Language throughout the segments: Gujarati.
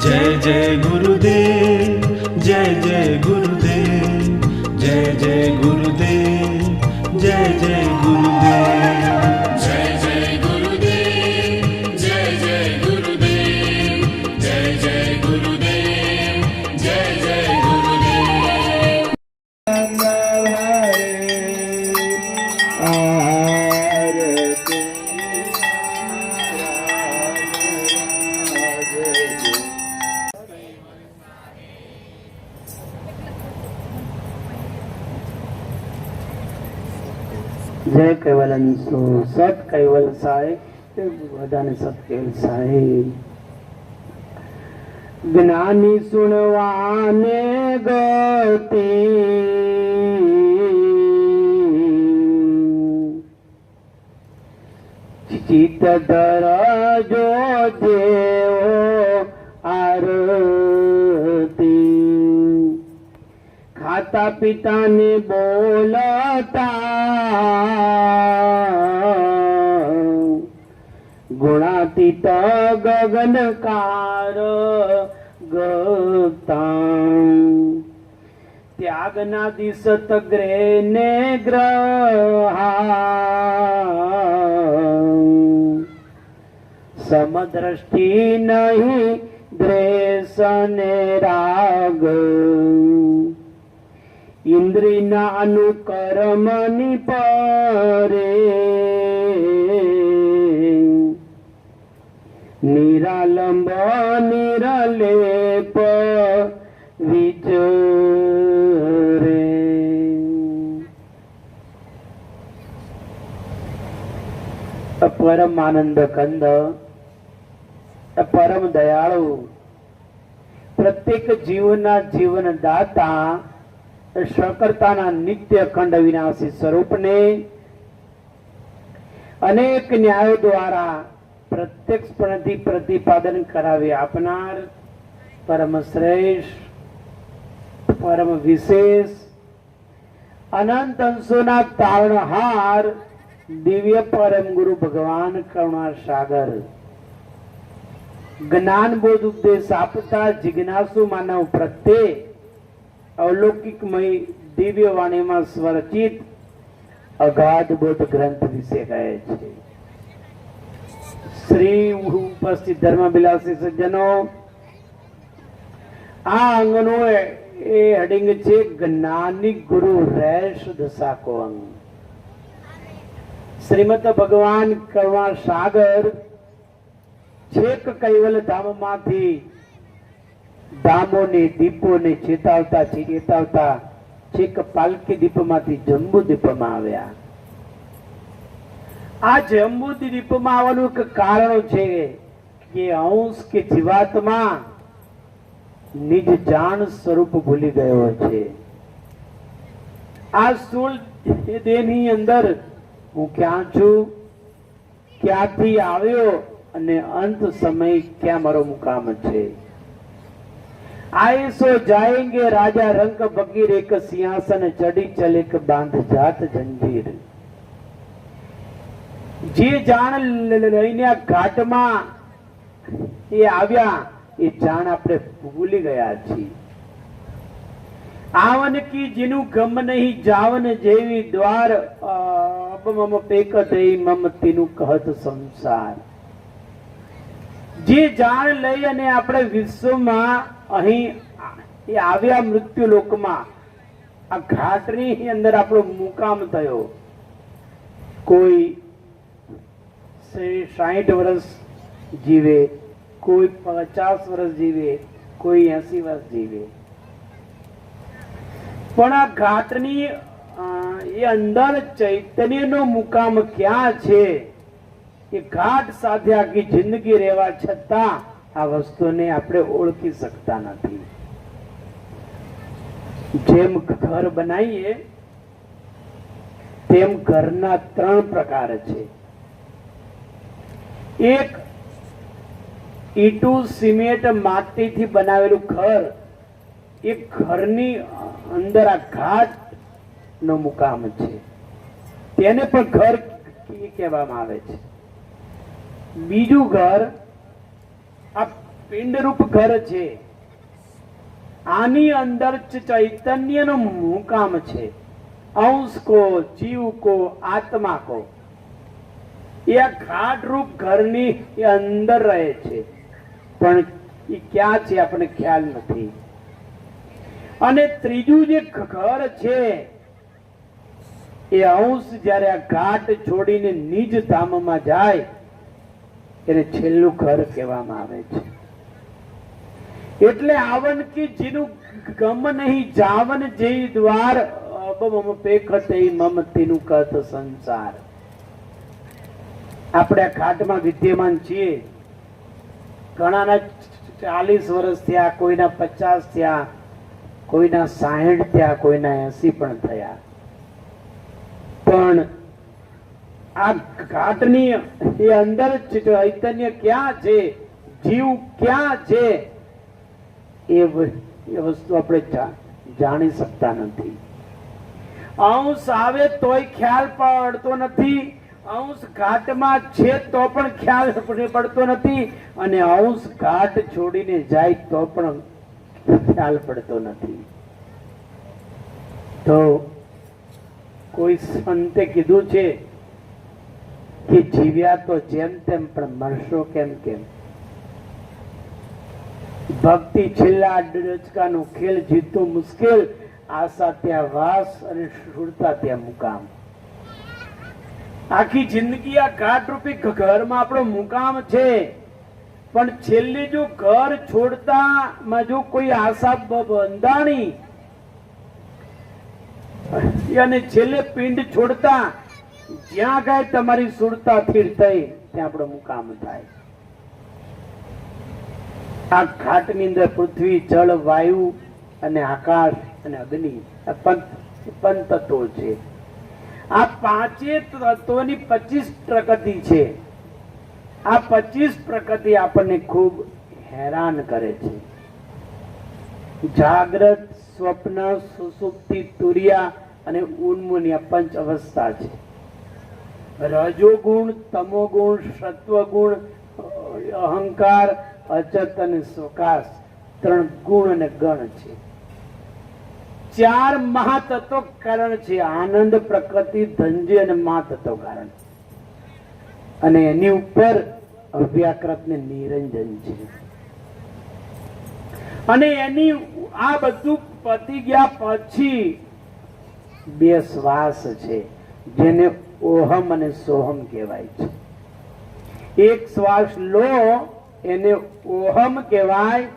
जय जय गुरुदेव, जय जय गुरुदेव, जय जय गुरुदेव, जय जय गुरुदेव, जय जय गुरुदेव, जय जय गुरुदेव, जय जय गुरुदेव, जय जय गुरुदेव। जय कैवलंसो सत कैवल साहेब बधाने सत कैवल साहेब ज्ञानी सुनवाने गति चित धर जो देव आरती खाता पिता ने बोलता गुणातीत गगनकार गता त्यागना दिसत ग्रे ने ग्रहा समदृष्टि नहीं द्वेष ने राग इंद्रिय ना अनुकर्म परे निरालंब निरलेप विचरे। परम आनंद कंद परम दयाळु प्रत्येक जीवना जीवन दाता सकर्ताना नित्य अखंड विनाशी स्वरूपने अनेक न्यायों द्वारा प्रत्यक्षपणेથી प्रतिपादन करावी આપનાર પરમ શ્રેષ્ઠ પરમ વિશેષ અનંત અંશોના તારણહાર દિવ્ય પરમ ગુરુ ભગવાન કરુણા સાગર જ્ઞાન બોધ ઉપદેશ આપતા જિજ્ઞાસુ માનવ પ્રત્યે અવલૌકિકમય દિવ્ય વાણીમાં સ્વરચિત અગાધ બોધ ગ્રંથ વિશે કહે છે। श्री उपस्थित धर्मबिलासी सज्जनों आ अंगनो ए हेडिंग छे ज्ञानी गुरु रैश दशा को अंग श्रीमद भगवान करुणा सागर छेक कैवल धाम माथी धामो ने दीपो ने चेतावता छेक पालकी दीप माथी जम्बू दीप में आव्या। आ जम्बूदी दीप में आवવાનું એક કારણ છે કે અંશ કે જીવાત્મા નિજ જાણ સ્વરૂપ ભૂલી ગયો છે। આ સ્થૂળ દેહની અંદર હું ક્યાં છું, ક્યાંથી આવ્યો અને અંત સમય ક્યાં મારો મુકામ છે। आए सो जाएंगे राजा रंग बगीर एक सिंहासन चढ़ी चले के बांध जात जंजीर। जे जाण लईने घाट में ये आव्या ये जाण आपणे भूली गया छी। आवन की जिनु गम नहीं जावन जेवी द्वार अब मम पेक दई मम तीनु कहत संसार। जे जाण लई अने आपणे विश्वમાં અહીં એ આવ્યા મૃત્યુ લોકમાં આ ઘાટની અંદર આપણો મુકામ થયો। કોઈ 60 વર્ષ જીવે, કોઈ 50 વર્ષ જીવે, કોઈ 80 વર્ષ જીવે, પણ આ ઘાટની એ અંદર ચૈતન્યનો મુકામ ક્યાં છે એ ઘાટ સાથે આખી જિંદગી રહેવા છતાં આ વસ્તુને આપણે ઓળખી શકતા નથી। જેમ ઘર બનાવીએ તેમ ઘરના 3 પ્રકાર છે। એક ઈટુ સિમેન્ટ માટીથી બનાવેલું ઘર, એક ઘરની અંદર આ ઘાટ નો મુકામ છે, તેને પણ ઘર કહેવામાં આવે છે। બીજું ઘર આ પિંડરૂપ ઘર છે, આની અંદર ચૈતન્યનો મુકામ છે. અંશ કો, જીવ કો, આત્મા કો, એ આ ઘાટ રૂપ ઘરની એ અંદર રહે છે, પણ એ ક્યાં છે આપણને ખ્યાલ નથી. અને ત્રીજું જે ઘર છે એ અંશ જ્યારે આ ઘાટ છોડીને નિજ ધામમાં જાય એને છેલ્લું ઘર કહેવામાં આવે છે. એટલે આવન કી જેનું ગમ નહીં જાવન જે દ્વાર અબમમ પેખતે મમ તેનું કત સંસાર. આપણે આ ઘાટમાં વિદ્યમાન છીએ. ઘણાના 40 વર્ષ થયા, કોઈના 50 થયા, કોઈના 60 થયા, કોઈના 80 પણ થયા. પણ આ ઘાટની એ અંદર ચૈતન્ય ક્યાં છે, જીવ ક્યાં છે, એ વસ્તુ આપણે જાણી શકતા નથી. અંશ આવે તોય ખ્યાલ પડતો નથી, અંશ ઘાટમાં છે તો પણ ખ્યાલ પડતો નથી, અને અંશ ઘાટ છોડીને જાય તો પણ ખ્યાલ પડતો નથી. તો કોઈ સંતે કીધું છે કે જીવ્યા તો જેમ તેમ પણ મરશો કેમ કેમ. ભક્તિ છેલ્લા ડચકાનો ખેલ, જીતવું મુશ્કેલ, આશા ત્યાં વાસ અને શુરતા ત્યાં મુકામ. આખી જિંદગી આ ઘાટ રૂપી ઘરમાં આપણો મુકામ છે, પણ છેલ્લે જો ઘર છોડતા માં જો કોઈ આશા બંધાણી અને છેલ્લે પિંડ છોડતા જ્યાં ગાય તમારી સુરતા સ્થિર થઈ ત્યાં આપણો મુકામ થાય. આ ઘાટની અંદર પૃથ્વી, જળ, વાયુ અને આકાશ અને અગ્નિ પંચતત્વો છે. આ પાંચે તત્વોની 25 પ્રકૃતિ છે. આ 25 પ્રકૃતિ આપણને ખૂબ હેરાન કરે છે. જાગ્રત, સ્વપ્ન, સુષુપ્તિ, તુર્યા અને ઉન્મૂની આ પંચ અવસ્થા છે. રજોગુણ, તમોગુણ, સત્વગુણ, અહંકાર, અચત અને સ્વકાશ, 3 ગુણ અને ગણ છે. 4 મહાતત્વ કારણ છે. આનંદ, પ્રકૃતિ, ધનજી અને મહાતત્વ કારણ. અને એની ઉપર અવ્યાકૃત ને નિરંજન છે. અને એની આ બધું પતી ગયા પછી 2 શ્વાસ છે, જેને ઓહમ અને સોહમ કહેવાય છે. એક શ્વાસ લો એને ઓહમ કહેવાય,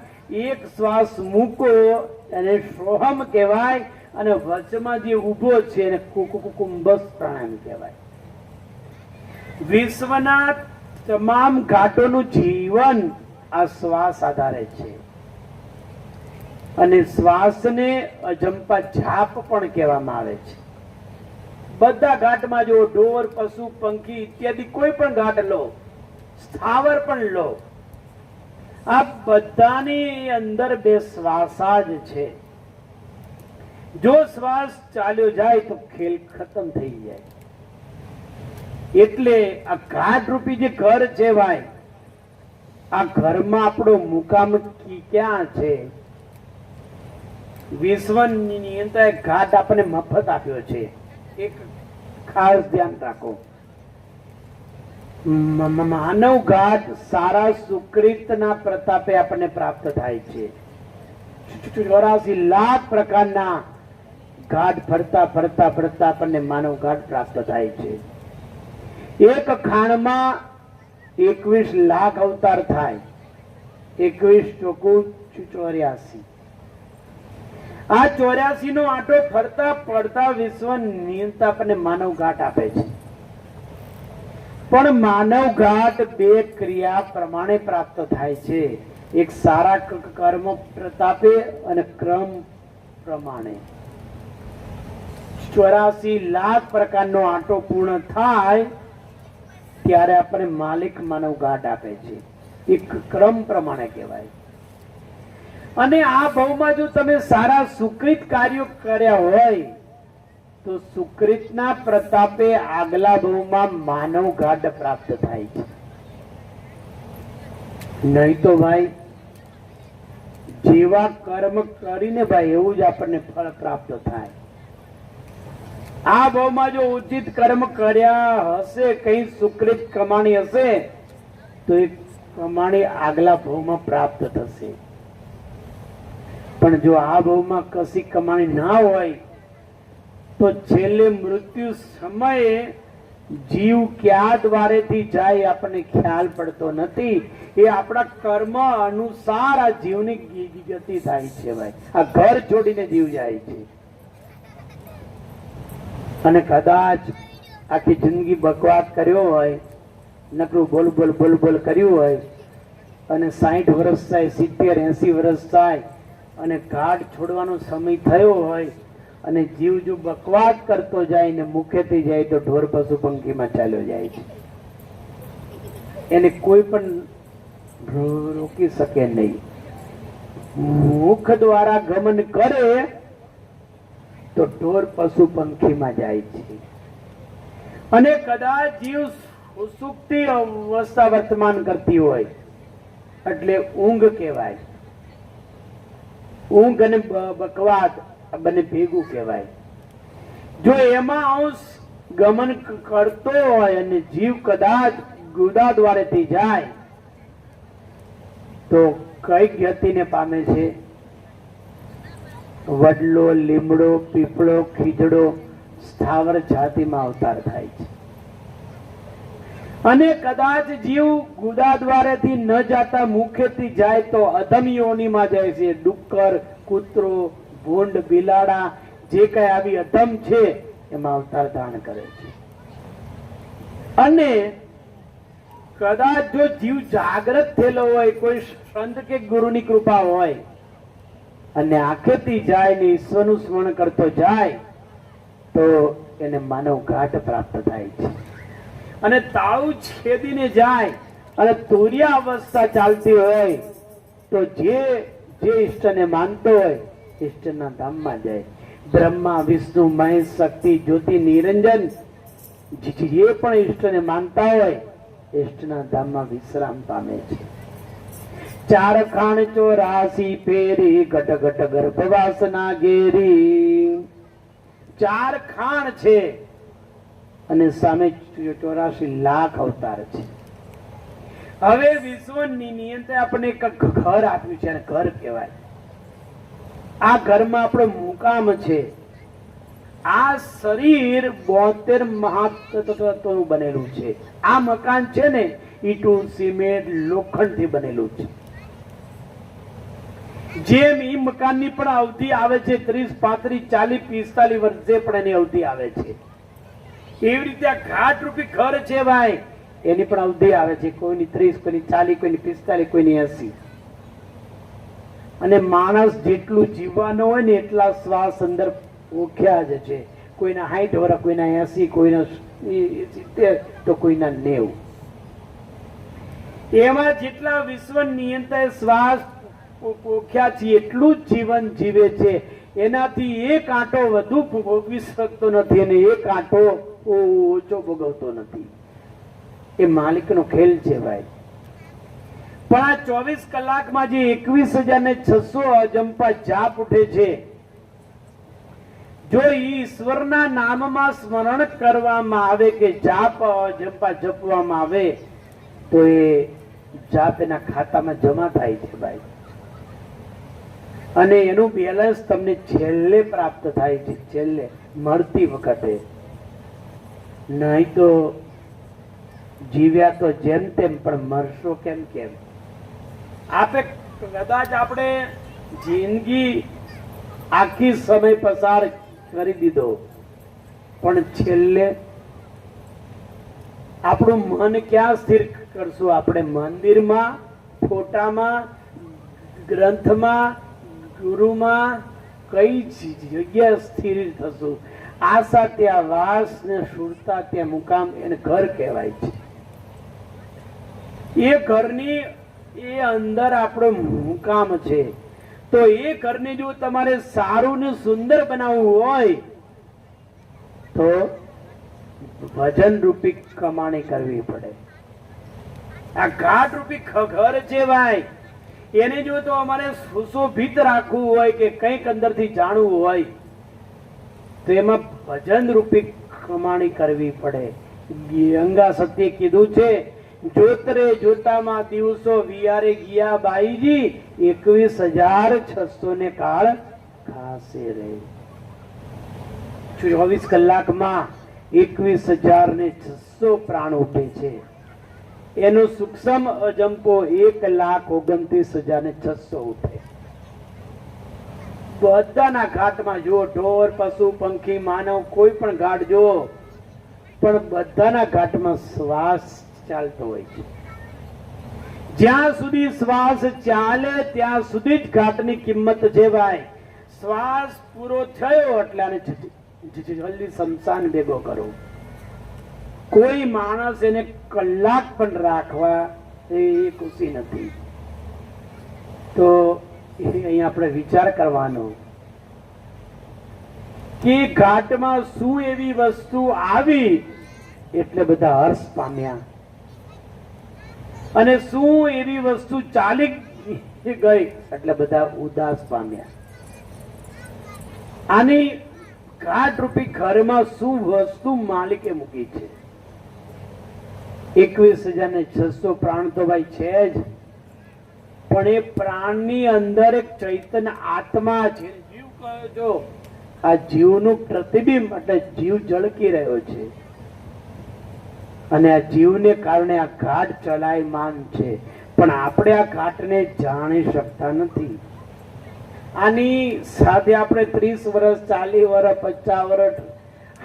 એક શ્વાસ મૂકો એને સોહમ કહેવાય, અને વચમાં જે ઉભો છે એને કુંભસ પ્રાણાયામ કહેવાય. વિશ્વના તમામ ઘાટોનું જીવન આ શ્વાસ આધારે છે. અને શ્વાસને અજંપા જાપ પણ કહેવામાં આવે છે. બધા ઘાટમાં જો ઢોર, પશુ, પંખી ઇત્યાદિ કોઈ પણ ઘાટ લો, સ્થાવર પણ લો, આ બધાની અંદર 2 શ્વાસા જ છે. જો શ્વાસ ચાલ્યો જાય તો ખેલ ખતમ થઈ જાય. એટલે આ ઘાટ રૂપી જે ઘર છે ભાઈ, આ ઘરમાં આપણો મુકામ ક્યાં છે? વિશ્વની અંદર ઘાટ આપણને મફત આપ્યો છે. એક ખાસ ધ્યાન રાખો, માનવ ઘાટ સારા સુકૃતના પ્રતાપે આપણને પ્રાપ્ત થાય છે. 84 લાખ પ્રકારના ઘાટ ફરતા ફરતા ફરતા આપણને માનવ ઘાટ પ્રાપ્ત થાય છે. એક ખાણમાં 21 લાખ અવતાર થાય. 21 ચોકુ 84. આ 84 નો આંટો ફરતા પડતા વિશ્વ નિયંતા આપણને માનવ ઘાટ આપે છે. પણ માનવ ઘાટ 2 ક્રિયા પ્રમાણે પ્રાપ્ત થાય છે. એક સારા કર્મ પ્રતાપે અને ક્રમ પ્રમાણે. 84 લાખ પ્રકારનો આંટો પૂર્ણ થાય ત્યારે આપણને માલિક માનવ ઘાટ આપે છે. એક ક્રમ પ્રમાણે કહેવાય. અને આ ભાવમાં જો તમે સારા સુકૃત કાર્યો કર્યા હોય તો સુકૃતના પ્રતાપે આગલા ભાવમાં માનવ ઘાટ પ્રાપ્ત થાય છે. નહીં તો ભાઈ જેવા કર્મ કરીને ભાઈ એવું જ આપણને ફળ પ્રાપ્ત થાય. આ ભાવમાં જો ઉચિત કર્મ કર્યા હશે, કઈ સુકૃત કમાણી હશે, તો એ કમાણી આગલા ભાવમાં પ્રાપ્ત થશે. પણ જો આ ભાવમાં કશી કમાણી ના હોય તો છેલ્લે મૃત્યુ સમયે જીવ ક્યાં દ્વારેથી જાય આપણને ખ્યાલ પડતો નથી. એ આપણા કર્મ અનુસાર આ જીવની ગતિ થાય છે ભાઈ. આ ઘર છોડીને જીવ જાય છે અને કદાચ આખી જિંદગી બકવાસ કર્યો હોય, નકરું બોલ બોલ બોલ બોલ કર્યું હોય અને 60 વર્ષ થાય, 70 80 વર્ષ થાય અને ઘાટ છોડવાનો સમય થયો હોય અને જીવ જો બકવાસ કરતો જાય ને મુખેથી જાય તો ઢોર પશુ પંખીમાં ચાલ્યો જાય છે. એને કોઈ પણ રોકી શકે નહીં. મુખ દ્વારા ગમન કરે તો ઢોર પશુ પંખીમાં જાય છે. અને કદાચ જીવ સુસુપ્તિ અવસ્થા વર્તમાન કરતી હોય એટલે ઊંઘ કહેવાય. ઊંઘ અને બકવાસ બંને ભેગું કહેવાય. જો એમાં અંશ ગમન કરતો હોય અને જીવ કદાચ ગુદા દ્વારેથી જાય તો કઈ ગતિને પામે છે? વડલો, લીમડો, પીપળો, ખીજડો, સ્થાવર જાતિમાં અવતાર થાય છે. અને કદાચ જીવ ગુદા દ્વારેથી ન જાતા મુખેથી જાય તો અધમ યોનિમાં જાય છે. ડુક્કર, કૂતરો, ભૂંડ, બિલાડા, જે કઈ આવી અધમ છે એમાં અવતાર ધારણ કરે છે. અને કદાચ જો જીવ જાગ્રત થયેલો હોય, કોઈ સંત કે ગુરુની કૃપા હોય અને આંખેથી જાય ને ઈશ્વરનું સ્મરણ કરતો જાય તો એને માનવ ઘાટ પ્રાપ્ત થાય છે. અને તાળું છેદીને જાય અને તુર્યા અવસ્થા ચાલતી હોય તો જે ઈષ્ટને માનતો હોય ઈષ્ટના ધામમાં જાય. બ્રહ્મા, વિષ્ણુ, મહેશ, શક્તિ, જ્યોતિ, નિરંજન જે પણ ઈષ્ટને માનતા હોય ઈષ્ટના ધામમાં વિશ્રામ પામે છે. 4 ખાણ 84 ફેરી ઘટ ઘટ ગર્ભવાસના ઘેરી. 4 ખાણ છે અને સામે 84 લાખ અવતાર છે. હવે વિશ્વની નિયંત્રણ આપણે એક ઘર આપ્યું છે અને ઘર કહેવાય. આ ઘરમાં આપણો મુકામ છે. આ શરીર 72 મહાતત્વનું બનેલું છે. આ મકાન છે ને ઈંટું, સિમેન્ટ, લોખંડથી બનેલું છે. જેમ ઈ મકાનની પણ અવધિ આવે છે 30, 35, 40, 45 વર્ષે પણ એની અવધિ આવે છે. એવી રીતે આ ઘાટ રૂપી ઘર છે ભાઈ, એની પણ અવધિ આવે છે. કોઈની 30, કોઈની 40, કોઈની 45, કોઈની 80. અને માણસ જેટલું જીવવાનો હોય ને એટલા શ્વાસ અંદર ઓખ્યા જ છે. કોઈના 60 વર્ષ, કોઈના 80, કોઈના 70 તો કોઈના 90. એમાં જેટલા વિશ્વ નિયંત્રણ શ્વાસ ઓખ્યા છે એટલું જ જીવન જીવે છે. એનાથી એક આંટો વધુ ભોગવી શકતો નથી અને એક આંટો ઓછો ભોગવતો નથી. એ માલિકનો ખેલ છે ભાઈ. પણ આ 24 કલાકમાં જે 21,600 અજંપા જાપ ઉઠે છે, જો ઈશ્વરના નામમાં સ્મરણ કરવામાં આવે કે જાપ અજંપા જપવામાં આવે તો એ જાપ એના ખાતામાં જમા થાય છે ભાઈ. અને એનું બેલેન્સ તમને છેલ્લે પ્રાપ્ત થાય છે, છેલ્લે મરતી વખતે. નહીં તો જીવ્યા તો જેમ તેમ પણ મરશો કેમ કેમ. આપે કદાચ આપણે જિંદગી આખી સમય પસાર કરી દીધો પણ છેલ્લે આપણું મન ક્યાં સ્થિર કરશું? આપણે મંદિરમાં, ફોટામાં, ગ્રંથમાં, ગુરુમાં, કઈ જગ્યા સ્થિર થશું? આશા ત્યાં વાસ ને સુરતા ત્યાં મુકામ, એને ઘર કહેવાય છે. એ ઘરની એ અંદર આપણો મુકામ છે. તો એ ઘરને જો તમારે સારું ને સુંદર બનાવવું હોય તો ભજન રૂપી કમાણી કરવી પડે. આ ઘાટ રૂપી ઘર છે ભાઈ. એને જો તો અમારે સુશોભિત રાખવું હોય કે કંઈક અંદરથી જાણવું હોય તો એમાં ભજન રૂપી કમાણી કરવી પડે. ગંગા સત્ય કીધું છે, જોતરે જોતામાં દિવસો વિયારે ગયા બાઈજી, 21,600 ને કાળ ખાસે રહે. 24 કલાકમાં 21,600 પ્રાણ ઉઠે છે. એનો સૂક્ષ્મ અજંપો 1,29,600 ઉઠે. બધાના ઘાટમાં જો ઢોર, પશુ, પંખી, માનવ, કોઈ પણ ઘાટ જો, પણ બધાના ઘાટમાં શ્વાસ ચાલતો હોય છે. જ્યાં સુધી શ્વાસ ચાલે ત્યાં સુધી જ ઘાટની કિંમત છે ભાઈ. શ્વાસ પૂરો થયો એટલે આને જલ્દી શમશાન ભેગો કરો. કોઈ માણસ એને કલાક પણ રાખવા એ ખુશી નથી. તો અહીં આપણે વિચાર કરવાનો કે ઘાટમાં શું એવી વસ્તુ આવી એટલે બધા હર્ષ પામ્યા, અને શું એવી વસ્તુ ચાલી ગઈ એટલે બધા ઉદાસ પામ્યા. આની ઘાટ રૂપી ઘરમાં શું વસ્તુ માલિકે મૂકી છે? 21,600 પ્રાણ તો ભાઈ છે જ, પણ એ પ્રાણની અંદર એક ચૈતન્ય આત્મા છે. જીવ કહો છો, આ જીવનું પ્રતિબિંબ એટલે જીવ ઝળકી રહ્યો છે, અને આ જીવને કારણે આ ઘાટ ચલાયમાન છે. પણ આપણે આ ઘાટને જાણી શકતા નથી. આની સાથે આપણે 30 વર્ષ, 40 વર્ષ, 50 વર્ષ,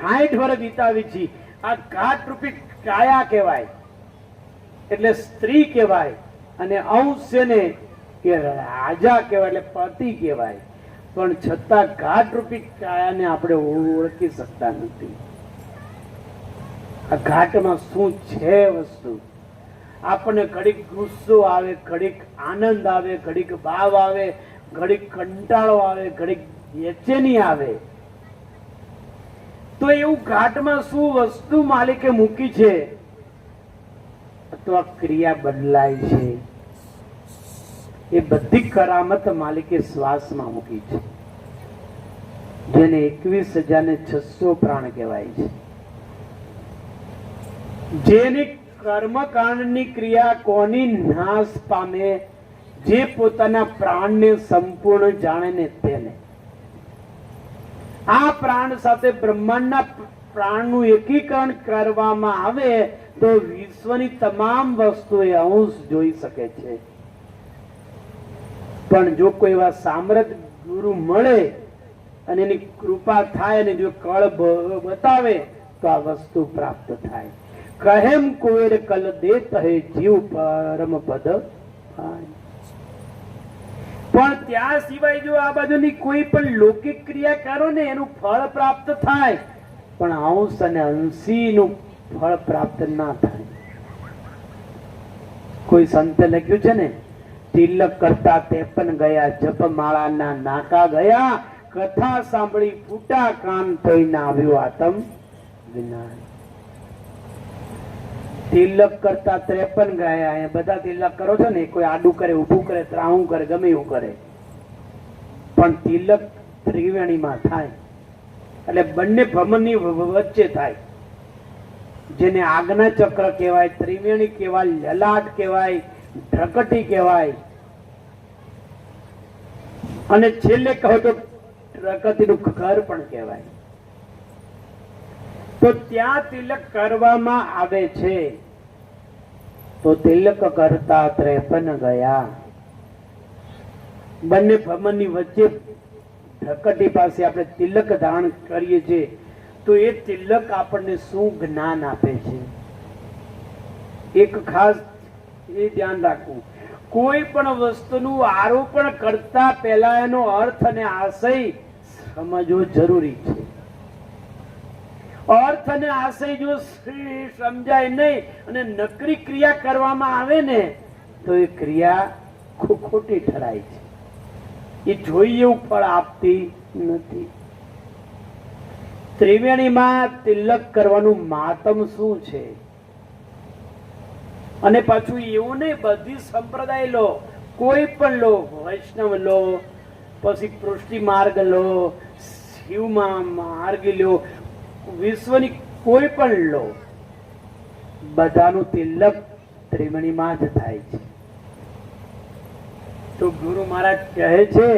60 વર્ષ વિતાવી છીએ. આ ઘાટ રૂપી કાયા કહેવાય, એટલે સ્ત્રી કહેવાય, અને અંશ છે ને કે રાજા કહેવાય, એટલે પતિ કહેવાય. પણ છતાં ઘાટ રૂપી કાયાને આપણે ઓળખી શકતા નથી. આ ઘાટમાં શું છે વસ્તુ? આપણને ઘડીક ગુસ્સો આવે, ઘડીક આનંદ આવે, ઘડીક ભાવ આવે, ઘડીક કંટાળો આવે, ઘડીક બેચેની આવે. તો એવું ઘાટમાં શું વસ્તુ માલિકે મૂકી છે? અથવા ક્રિયા બદલાય છે. એ બધી કરામત માલિકે શ્વાસમાં મૂકી છે, જેને 21,600 પ્રાણ કહેવાય છે. જેની કર્મકાંડની ક્રિયા કોની નાશ પામે? જે પોતાના પ્રાણને સંપૂર્ણ જાણે ને તેને. આ પ્રાણ સાથે બ્રહ્માંડના પ્રાણનું એકીકરણ કરવામાં આવે તો વિશ્વની તમામ વસ્તુએ અંશ જોઈ શકે છે. પણ જો કોઈ એવા સામ્રાજ્ય ગુરુ મળે અને એની કૃપા થાય અને જો કળ બતાવે તો આ વસ્તુ પ્રાપ્ત થાય. કહેમ કુવેર કલ દેત હે જીવ પરમ પદ પાય. પણ ત્યાં સિવાય જો આ બાજુની કોઈ પણ લૌકિક ક્રિયા કરો ને એનું ફળ પ્રાપ્ત થાય, પણ અંશ અને અંશીનું ફળ પ્રાપ્ત ના થાય. કોઈ સંતે લખ્યું છે ને, તિલક કરતા 53 ગયા, જપમાળાના નાકા ગયા, કથા સાંભળી ફૂટા કાન થઈ ના આવ્યો આતમ વિનાશ. તિલક કરતા 53 ગયા. એ બધા તિલક કરો છો ને, કોઈ આડું કરે, ઊભું કરે, ત્રાહું કરે, ગમે એવું કરે, પણ તિલક ત્રિવેણીમાં થાય એટલે બંને ભ્રમણની વચ્ચે થાય. જેને આજ્ઞા ચક્ર કહેવાય, ત્રિવેણી કહેવાય, લલાટ કહેવાય, ધ્રકટી કહેવાય, અને છેલ્લે કહો તો પ્રકૃતિનું ઘર પણ કહેવાય. તો ત્યાં તિલક કરવામાં આવે છે. તો તિલક કરતા 53 ગયા. બંને ભ્રમણની વચ્ચે ધકટી પાસે આપણે તિલક ધારણ કરીએ છીએ. તો એ તિલક આપણને શું જ્ઞાન આપે છે? એક ખાસ એ ધ્યાન રાખવું, કોઈ પણ વસ્તુનું આરોપણ કરતા પહેલા એનો અર્થ અને આશય સમજવો જરૂરી છે. અર્થ અને આશય જો સમજાય નહીં અને નકરી ક્રિયા કરવામાં આવે ને તો એ ક્રિયા ખોટી ઠરાય છે. એ જોઈએ એવું ફળ આપતી નથી. ત્રિવેણીમાં તિલક કરવાનું મહાત્મ શું છે? અને પાછું એવું નહીં બધી સંપ્રદાય લો, કોઈ પણ લો, વૈષ્ણવ લો, પછી પૃષ્ટિ માર્ગ લો, શિવમાં માર્ગ લો, વિશ્વની કોઈ પણ લો, બધાનું તિલક ત્રિવેણીમાં જ થાય છે. તો ગુરુ મહારાજ કહે છે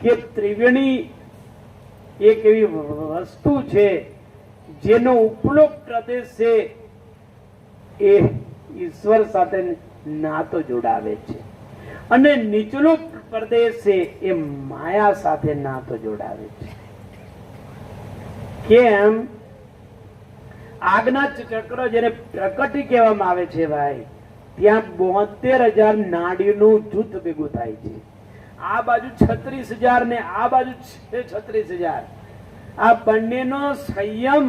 કે ત્રિવેણી એક એવી વસ્તુ છે જેનો ઉપલો પ્રદેશ છે એ ઈશ્વર સાથે નાતો જોડાવે છે અને નીચલો પ્રદેશ છે એ માયા સાથે નાતો જોડાવે છે. કેમ? આજ્ઞા ચક્ર જેને પ્રકટી કહેવામાં આવે છે ભાઈ, ત્યાં 72,000 નાડીનું જૂથ ભેગું થાય છે. આ બાજુ 36,000 ને આ બાજુ છે 36,000. આ બંનેનો સંયમ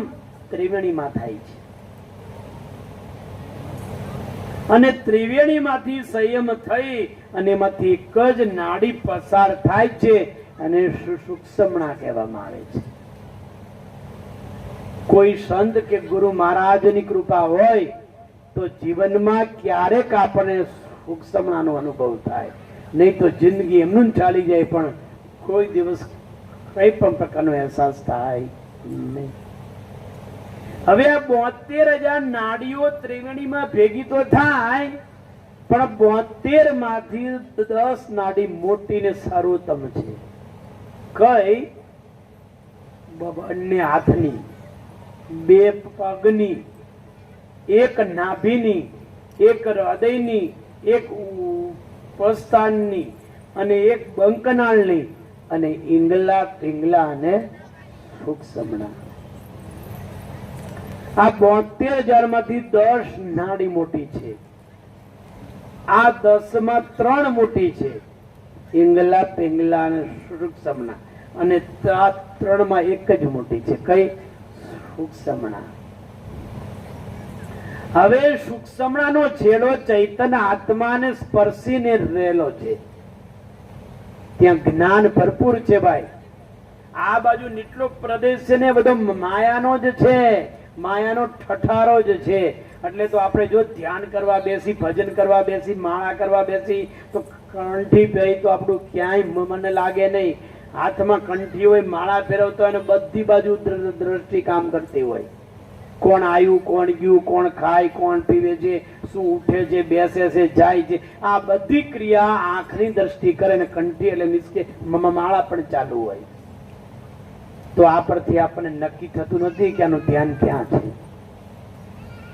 ત્રિવેણીમાં થાય છે અને ત્રિવેણીમાંથી સંયમ થઈ અને એમાંથી એક જ નાડી પસાર થાય છે અને સુષુમ્ના કહેવામાં આવે છે. કોઈ સંત કે ગુરુ મહારાજની કૃપા હોય તો જીવનમાં ક્યારેક આપણને સુષુમ્નાનો અનુભવ થાય, નહીં તો જિંદગી એમનું ચાલી જાય પણ કોઈ દિવસ કઈ પણ પ્રકારનો અહેસાસ થાય નહીં. હવે આ 72,000 નાડીઓ ત્રિવેણીમાં ભેગી તો થાય પણ 72 માંથી 10 નાડી મોટી ને સર્વોત્તમ છે. કઈ? બંને હાથની, 2 પગની, 1 નાભીની, 1 હૃદયની, 1 પસ્તાનની અને 1 બંકનાળની અને ઈંગલા પિંગલા અને સુષુમ્ના. આ 72,000 માંથી 10 નાડી મોટી છે. આ 10 માં 3 મોટી છે, ઈંગલા પિંગલા અને સુષુમ્ના, અને આ 3 માં એક જ મોટી છે. કઈ? સુષુમ્ના. હવે સુષુમ્નાનો છેડો ચૈતન્ય આત્માને સ્પર્શીને રહેલો છે. ત્યાં જ્ઞાન ભરપૂર છે ભાઈ. આ બાજુ નીચલો પ્રદેશ છે ને બધો માયાનો જ છે, માયાનો ઠઠારો જ છે. એટલે તો આપણે જો ધ્યાન કરવા બેસી, ભજન કરવા બેસી, માળા કરવા બેસી તો કંઠી પહેરી તો આપણું ક્યાંય મન લાગે નહીં. હાથમાં કંઠી હોય, માળા ફેરવતો હોય અને બધી બાજુ દ્રષ્ટિ કામ કરતી હોય. કોણ આવ્યું, કોણ ગયું, કોણ ખાય, કોણ પીવે છે, શું ઉઠે છે, બેસે છે, જાય છે, આ બધી ક્રિયા આંખની દ્રષ્ટિ કરે ને કંઠી એટલે મીન્સ કે માળા પણ ચાલુ હોય. તો આ પરથી આપણને નક્કી થતું નથી કે આનું ધ્યાન ક્યાં છે.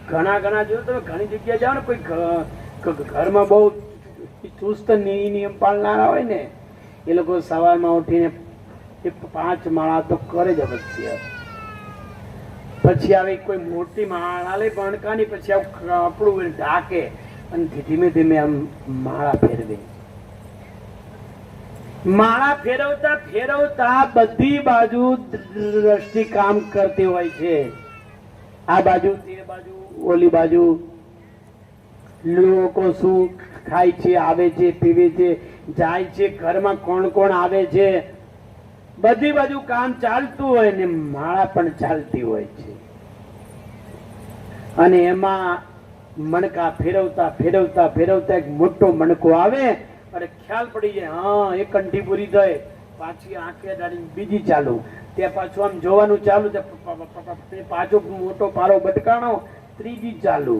ઘણા જો તમે ઘણી જગ્યાએ જાઓ ને, કોઈ ઘરમાં બહુ ચુસ્ત નિયમ પાળનારા હોય ને, એ લોકો સવારમાં ઉઠીને 5 માળા તો કરે જ અવશ્ય. પછી આવી કોઈ મોટી માળા લે બણકાની, પછી આપણું ઢાકે અને ધીમે ધીમે આમ માળા ફેરવે. માળા ફેરવતા ફેરવતા બધી બાજુ દ્રષ્ટિ કામ કરતી હોય છે. આ બાજુ, તે બાજુ, ઓલી બાજુ, લોકો શું ખાય છે, આવે છે, પીવે છે, જાય છે, ઘરમાં કોણ કોણ આવે છે, બધી બાજુ કામ ચાલતું હોય ને માળા પણ ચાલતી હોય છે. અને એમાં મણકા ફેરવતા ફેરવતા ફેરવતા એક મોટો મણકો આવે અને ખ્યાલ પડી જાય, હા એક કંઠી પૂરી થઈ, પાછી આંખે ડાળી બીજી ચાલુ, ત્યાં પાછું આમ જોવાનું ચાલુ, પાછો મોટો પારો બટકાણો, ત્રીજી ચાલુ.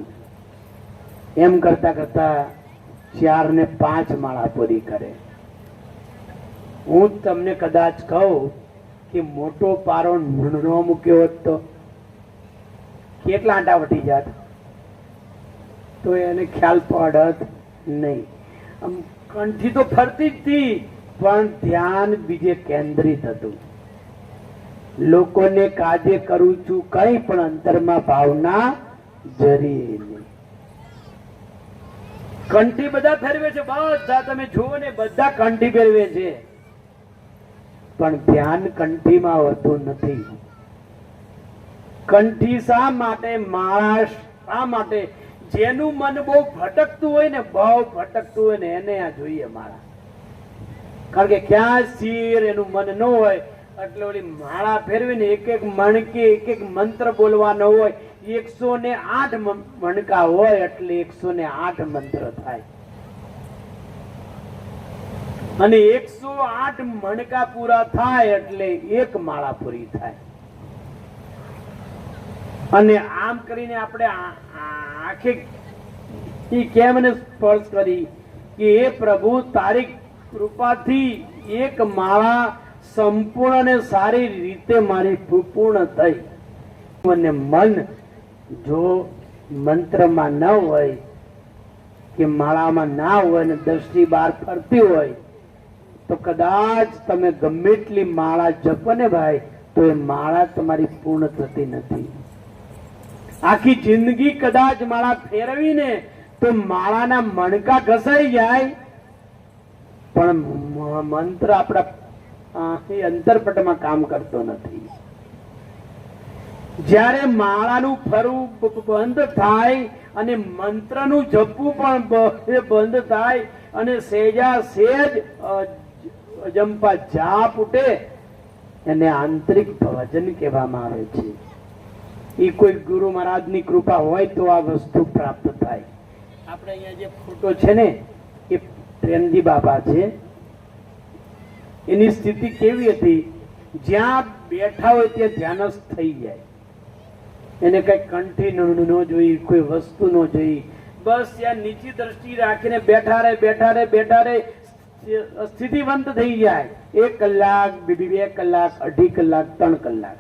એમ કરતા કરતા 4 ને 5 માળા પૂરી કરે. હું તમને કદાચ કહું કે મોટો પારો ન મૂક્યો હોત તો કેટલા આંટા વટી જાત, તો એને ખ્યાલ પડત નહીં. આમ કંઠી તો ફરતી જ હતી પણ ધ્યાન બીજે કેન્દ્રિત હતું. લોકોને કાજે કરું છું કઈ પણ અંતરમાં ભાવના જરી નહીં. કંઠી બધા ફેરવે છે, બધા તમે જુઓ ને બધા કંઠી ફેરવે છે, પણ ધ્યાન કંઠીમાં હોતું નથી. કંઠી શા માટે, માળા શા માટે? જેનું મન બહુ ભટકતું હોય ને, બહુ ભટકતું હોય ને એને આ જોઈએ માળા. કારણ કે ક્યાં સ્થિર એનું મન ન હોય એટલે ઓલી માળા ફેરવીને એક એક મણકે એક એક મંત્ર બોલવાનો હોય. 108 મણકા હોય એટલે 108 મંત્ર થાય. અને 108 મણકા પૂરા થાય એટલે એક માળા પૂરી થાય. અને આમ કરીને આપણે આખે કેમ એને સ્પર્શ કરી કે હે પ્રભુ તારી કૃપાથી એક માળા સંપૂર્ણ અને સારી રીતે મારી પૂર્ણ થઈ. અને મન જો મંત્રમાં ન હોય કે માળામાં ના હોય ને દ્રષ્ટિ બહાર ફરતી હોય તો કદાચ તમે ગમે એટલી માળા જપો ને ભાઈ તો એ માળા તમારી પૂર્ણ થતી નથી. આખી જિંદગી કદાચ માળા ફેરવીને તો માળાના મણકા ઘસાઈ જાય પણ મંત્ર આપણા એ અંતરપટમાં કામ કરતો નથી. જ્યારે માળાનું ફરવું બંધ થાય અને મંત્રનું જપવું પણ બંધ થાય અને સેજા સેજ અજંપા જાપ ઉઠે એને આંતરિક ભજન કહેવામાં આવે છે. એ કોઈ ગુરુ મહારાજની કૃપા હોય તો આ વસ્તુ પ્રાપ્ત થાય. આપણે અહીંયા જે ફોટો છે ને એ પ્રેમજી બાબા છે. એની સ્થિતિ કેવી હતી? જ્યાં બેઠા હોય ત્યાં ધ્યાનસ્થ થઈ જાય. એને કઈ કંઠી ન જોઈ, કોઈ વસ્તુ ન જોઈ, બસ ત્યાં નીચી દ્રષ્ટિ રાખીને બેઠા રહે સ્થિતિવંત થઈ જાય. 1 કલાક, 2 કલાક, 2.5 કલાક, 3 કલાક.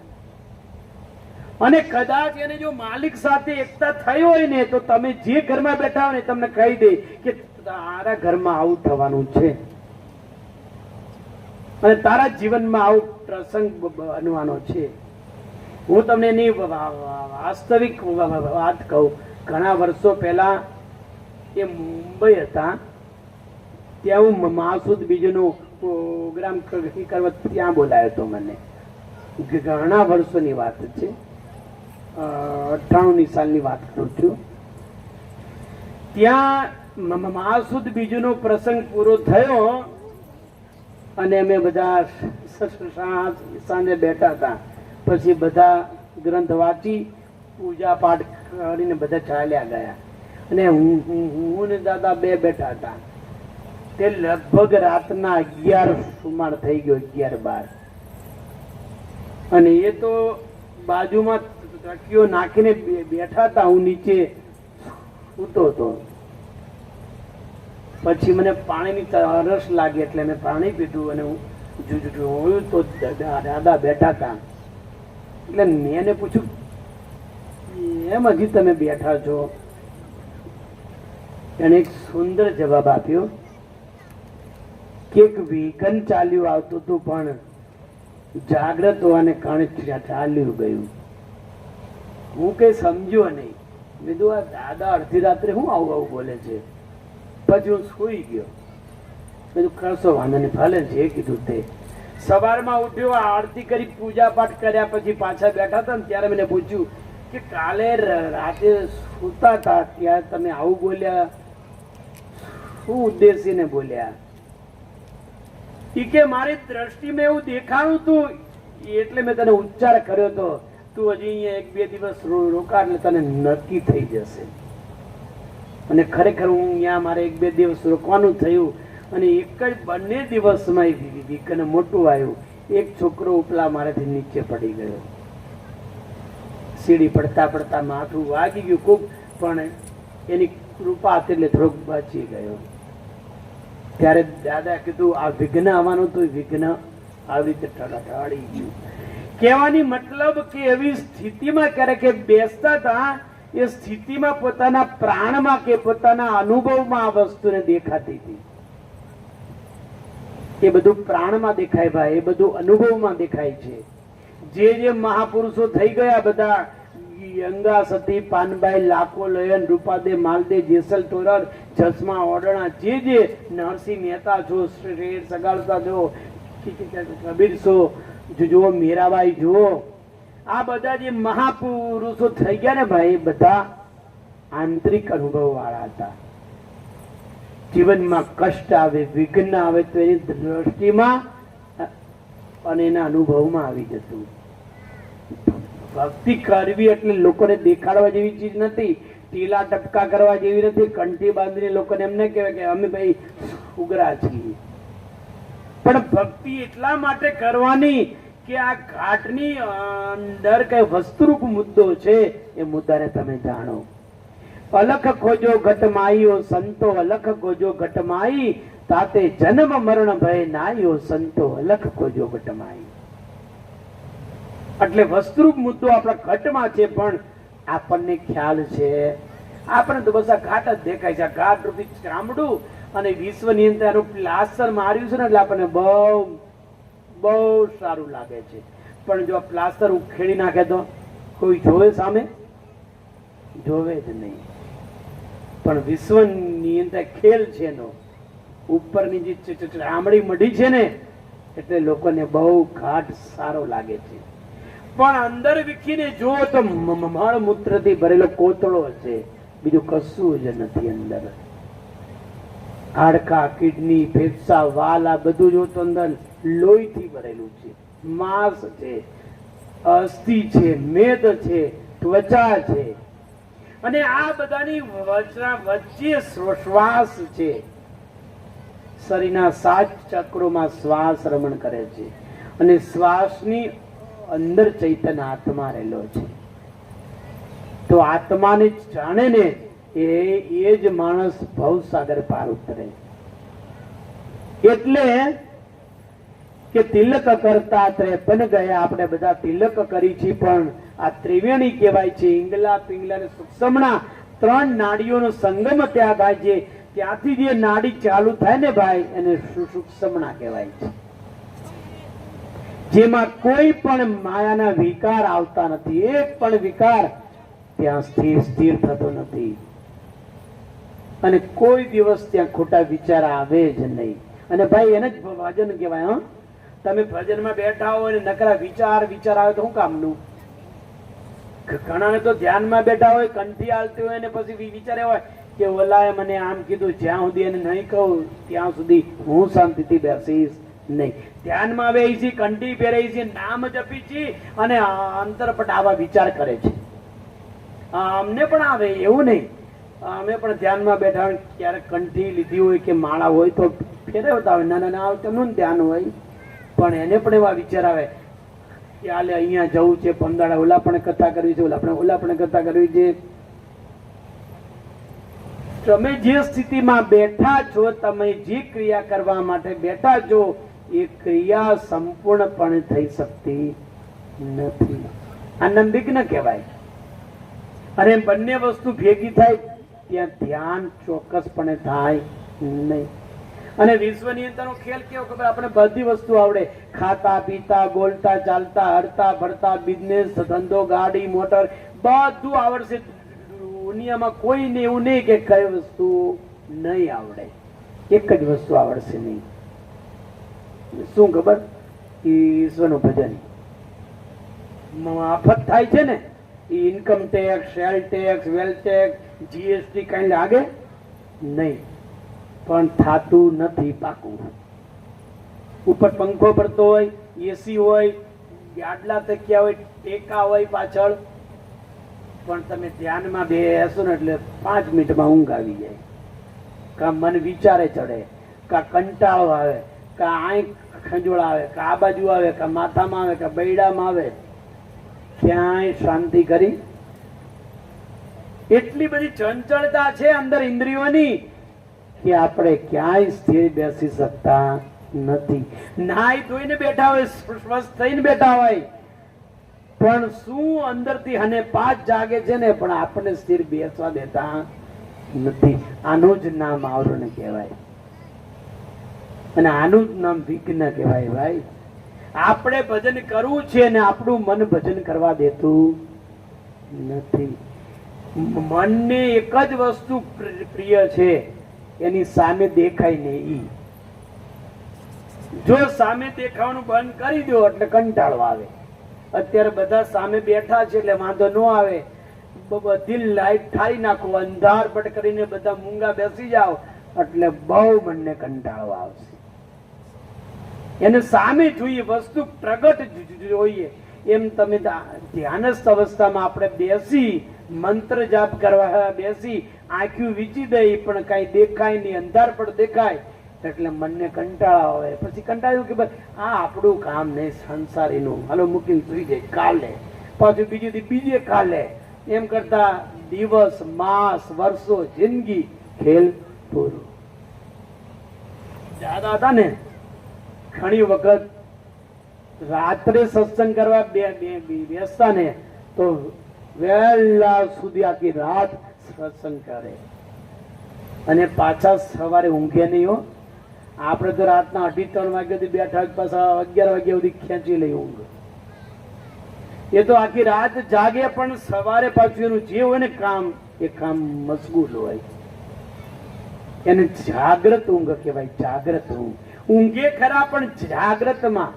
અને કદાચ એને જો માલિક સાથે એકતા થઈ હોય ને તો તમે જે ઘરમાં બેઠા હોય ને તમને કહી દે કે તારા ઘરમાં આવું થવાનું છે અને તારા જીવનમાં આવું પ્રસંગ બનવાનો છે. હું તમને એની વાસ્તવિક વાત કહું. ઘણા વર્ષો પહેલા એ મુંબઈ હતા, ત્યાં હું માસૂદ બીજુનો પ્રોગ્રામ કરવા ત્યાં બોલાયો હતો મને. ઘણા વર્ષોની વાત છે, 98ની સાલની વાત કરું છું. ત્યાં માસૂદ બીજુનો પ્રસંગ પૂરો થયો અને અમે બધા સાંજે બેઠા હતા. પછી બધા ગ્રંથ વાંચી પૂજા પાઠ કરીને બધા ચાલ્યા ગયા અને હું ને દાદા બે બેઠા હતા. તે લગભગ રાતના 11 સુમાર થઈ ગયો, 11-12. અને એ તો બાજુમાં તકીઓ નાખીને બેઠા હતા, હું નીચે સૂતો હતો. પછી મને પાણીની તરસ લાગી એટલે મેં પાણી પીધું અને હું જોયું તો દાદા બેઠા હતા. એટલે મેં એને પૂછ્યું એમ હજી તમે બેઠા છો? એને એક સુંદર જવાબ આપ્યો કે એક વિઘન ચાલ્યું આવતું હતું પણ જાગ્રત હોવાને કારણે ચાલ્યું ગયું. હું કઈ સમજ્યો નહીં. મેં કીધું આ દાદા અડધી રાત્રે હું આવું બોલે છે? પછી હું સુઈ ગયો. મેં કીધું કરશો વાંધો નહીં, ભલે જે કીધું તે. સવારમાં ઉઠ્યો, આરતી કરી, પૂજા પાઠ કર્યા પછી પાછા બેઠા હતા ને ત્યારે મને પૂછ્યું કે કાલે રાતે સૂતા હતા ત્યારે તમે આવું બોલ્યા, શું ઉદ્દેશીને બોલ્યા? કે મારી દ્રષ્ટિમાં એવું દેખાણું હતું એટલે મેં તને ઉચ્ચાર કર્યો હતો. તું હજી અહીંયા 1-2 દિવસ રોકા એટલે તને નક્કી થઈ જશે. અને ખરેખર હું અહીંયા મારે 1-2 દિવસ રોકવાનું થયું અને એક જ બંને દિવસમાં વિઘન મોટું આવ્યું. એક છોકરો ઉપલા મારાથી નીચે પડી ગયો. સીડી પડતા પડતા માથું વાગી ગયું ખૂબ, પણ એની કૃપા હતી એટલે થોડોક બચી ગયો. ત્યારે દાદા કીધું આ વિઘ્ન આવવાનું હતું, વિઘ્ન આવી રીતે ટળી ગયું. કહેવાની મતલબ કે એવી સ્થિતિમાં ક્યારેક બેસતા હતા, એ સ્થિતિમાં પોતાના પ્રાણમાં કે પોતાના અનુભવમાં આ વસ્તુને દેખાતી હતી. એ બધું પ્રાણમાં દેખાય ભાઈ, એ બધું અનુભવમાં દેખાય છે. જે મહાપુરુષો થઈ ગયા બધા, ગંગા સતી, પાનબાઈ, લાખો લયન, રૂપાદે, માલદે, જેસલ તોરર, જસમા ઓડણા, જે નરસિંહ મહેતા છો, શેર સગાડતા છો, કબીર છો, જુઓ મીરાબાઈ જુઓ, આ બધા જે મહાપુરુષો થઈ ગયા ને ભાઈ, બધા આંતરિક અનુભવ વાળા હતા. જીવનમાં કષ્ટ આવે, વિઘ્ન આવે તો એની દ્રષ્ટિમાં અને એના અનુભવમાં આવી જતું. ભક્તિ કરવી એટલે લોકોને દેખાડવા જેવી ચીજ નથી, ટીલા ટપકા કરવા જેવી નથી, કંઠી બાંધીને લોકોને એમ ન કહેવાય કે અમે ભાઈ ઉગરા છીએ. પણ ભક્તિ એટલા માટે કરવાની કે આ ઘાટની અંદર કઈ વસ્તુરૂપ મુદ્દો છે એ મુદ્દાને તમે જાણો. અલખ ખોજો ઘટમાઈઓ સંતો, અલખ ખોજો ઘટમાઈ, તાતે જન્મ મરણ ભય નાયો સંતો, અલખ ખોજો ઘટમાઈ. એટલે વસ્તુરૂપ મુદ્દો આપણા ઘટમાં છે, પણ આપણને ખ્યાલ છે, આપણે તો બસ આ ઘાટ જ દેખાય છે. આ ઘાટ રૂપી ચામડું અને વિશ્વની અંદર એનું પ્લાસ્ટર માર્યું છે ને એટલે આપણને બહુ બહુ સારું લાગે છે. પણ જો પ્લાસ્ટર ઉખેડી નાખે તો કોઈ જોવે સામે? જોવે જ નહીં. પણ વિશ્વની અંદર ખેલ છે એનો, ઉપરની જે ચામડી મઢી છે ને એટલે લોકોને બહુ ઘાટ સારો લાગે છે. પણ અંદર વિખીને જુઓ તો મળમૂત્ર થી ભરેલો કોતળો છે, બીજું કશું જ નથી અંદર. હાડકા, કિડની, ફેફસા, વાલ આ બધું જો તો અંદર લોહીથી ભરેલું છે, માંસ છે, અસ્થિ છે, મેદ છે, ત્વચા છે, અને આ બધાની વચ્ચે શ્વાસ છે. શરીરના 7 ચક્રોમાં શ્વાસ રમણ કરે છે અને શ્વાસની અંદર ચૈતન્ય આત્મા રહેલો છે. તો આત્માને જાણે ને એ જ માણસ ભવસાગર પાર ઉતરે. એટલે કે તિલક કરતા 53 ગયા. આપણે બધા તિલક કરી છે, પણ આ ત્રિવેણી કહેવાય છે. ઈંગલા, પિંગલા અને સુષુમ્ના 3 નાડીઓનો સંગમ ત્યાં થાય છે. ત્યાંથી જે નાડી ચાલુ થાય ને ભાઈ, એને સુષુમ્ના કહેવાય છે. જેમાં કોઈ પણ માયાના વિકાર આવતા નથી. એક પણ વિકાર ત્યાં સ્થિર થતો નથી, અને કોઈ દિવસ ત્યાં ખોટા વિચાર આવે જ નહીં. અને ભાઈ એને જ ભજન કહેવાય. હા, તમે ભજનમાં બેઠા હોય ને નકરા વિચાર આવે તો શું કામનું? ઘણાને તો ધ્યાનમાં બેઠા હોય, કંઠી હાલતી હોય ને પછી વિચારે હોય કે ઓલાએ મને આમ કીધું, જ્યાં સુધી એને નહીં કહું ત્યાં સુધી હું શાંતિથી બેસીશ નહીં. ધ્યાનમાં બેસી, કંઠી પહેરાઈ છે, નામ જપી છે અને અંતરપટ આવા વિચાર કરે છે. અમને પણ આવે એવું નહીં. અમે પણ ધ્યાનમાં બેઠા હોય, ક્યારેક કંઠી લીધી હોય કે માળા હોય તો ફેરવતા હોય, ના ના તેમનું ધ્યાન હોય, પણ એને પણ એવા વિચાર આવે કે આલે અહીંયા જવું છે, પંદાડા ઓલા પણ કથા કરવી છે, ઓલા પણ કથા કરવી છે. તમે જે સ્થિતિમાં બેઠા છો, તમે જે ક્રિયા કરવા માટે બેઠા છો, એ ક્રિયા સંપૂર્ણપણે થઈ શકતી નથી. આ વિઘ્ન કહેવાય. અને બંને વસ્તુ ભેગી થાય ત્યાં ધ્યાન ચોક્કસપણે થાય નહીં. અને વિશ્વની અંદરનો ખેલ કેવો ખબર? આપણે બધી વસ્તુ આવડે, ખાતા પીતા, બોલતા ચાલતા, હરતા ફરતા, બિઝનેસ, ધંધો, ગાડી, મોટર બધું આવડશે. દુનિયામાં કોઈને એવું નહીં કે કઈ વસ્તુ નહીં આવડે. એક જ વસ્તુ આવડશે નહીં. શું ખબર? ઈશ્વરનું ભજન. આફત થાય છે ને, income tax, cell tax, wealth tax, GST કઈ લાગે નહીં, પણ થાતું નથી પાકું. ઉપર પંખો પડતો હોય, એસી હોય, ગાડલા તકિયા હોય, ટેકા હોય પાછળ, પણ તમે ધ્યાનમાં બેસો ને એટલે 5 મિનિટમાં ઊંઘ આવી જાય. કા મન વિચારે ચડે, કા કંટાળો આવે, કા આંખ ખંજોળ આવે, કા આ બાજુ આવે, કા માથામાં આવે, કા બૈડામાં આવે, ક્યાંય શાંતિ કરી. એટલી બધી ચંચળતા છે અંદર ઇન્દ્રિયોની કે આપણે ક્યાંય સ્થિર બેસી શકતા નથી. નાઈ ધોઈને બેઠા હોય, સ્વસ્થ થઈને બેઠા હોય, પણ શું અંદરથી અને 5 જાગે છે ને, પણ આપણને સ્થિર બેસવા દેતા નથી. આનું જ નામ આવરણ કહેવાય, અને આનું જ નામ વિઘ્ન કહેવાય. ભાઈ, આપણે ભજન કરવું છે ને આપણું મન ભજન કરવા દેતું નથી. મનને એક જ વસ્તુ પ્રિય છે, એની સામે દેખાય નહીં. જો સામે દેખાવાનું બંધ કરી દો એટલે કંટાળો આવે. અત્યારે બધા સામે બેઠા છે એટલે વાંધો ન આવે. બધી લાઈટ ઠારી નાખો, અંધાર પટ કરીને બધા મૂંગા બેસી જાઓ એટલે બહુ મનને કંટાળો આવશે. એને સામે જોઈએ, વસ્તુ પ્રગટ જોઈએ. એમ તમે ધ્યાનસ્થ અવસ્થામાં આપણે બેસી મંત્ર જાપ કરવા બેસી, આંખ્યું વીચી દઈ પણ કઈ દેખાય નહીં, અંધાર પણ દેખાય એટલે મનને કંટાળા આવે. પછી કંટાળ્યું કે ભાઈ આ આપણું કામ નહીં, સંસારીનું, હાલો મૂકીને સુઈ જાય, કાલે પાછું બીજે દી બીજે કાલે, એમ કરતા દિવસ, માસ, વર્ષો, જિંદગી, ખેલ પૂરું. દાદા હતા ને ઘણી વખત રાત્રે સત્સંગ કરવા બેસતા ને તો વહેલા સુધી આખી રાત સત્સંગ કરે અને પાછા સવારે ઊંઘે નહીં હો. આપણે તો રાતના 2:30 વાગ્યાથી બેઠા પાછા 11 વાગ્યા સુધી ખેંચી લઈ ઊંઘ. એ તો આખી રાત જાગે પણ સવારે પાછું એનું જે હોય ને કામ, એ કામ મશગુલ હોય. એને જાગ્રત ઊંઘ કહેવાય, જાગ્રત ઊંઘ. ઊંઘે ખરા પણ જાગ્રતમાં,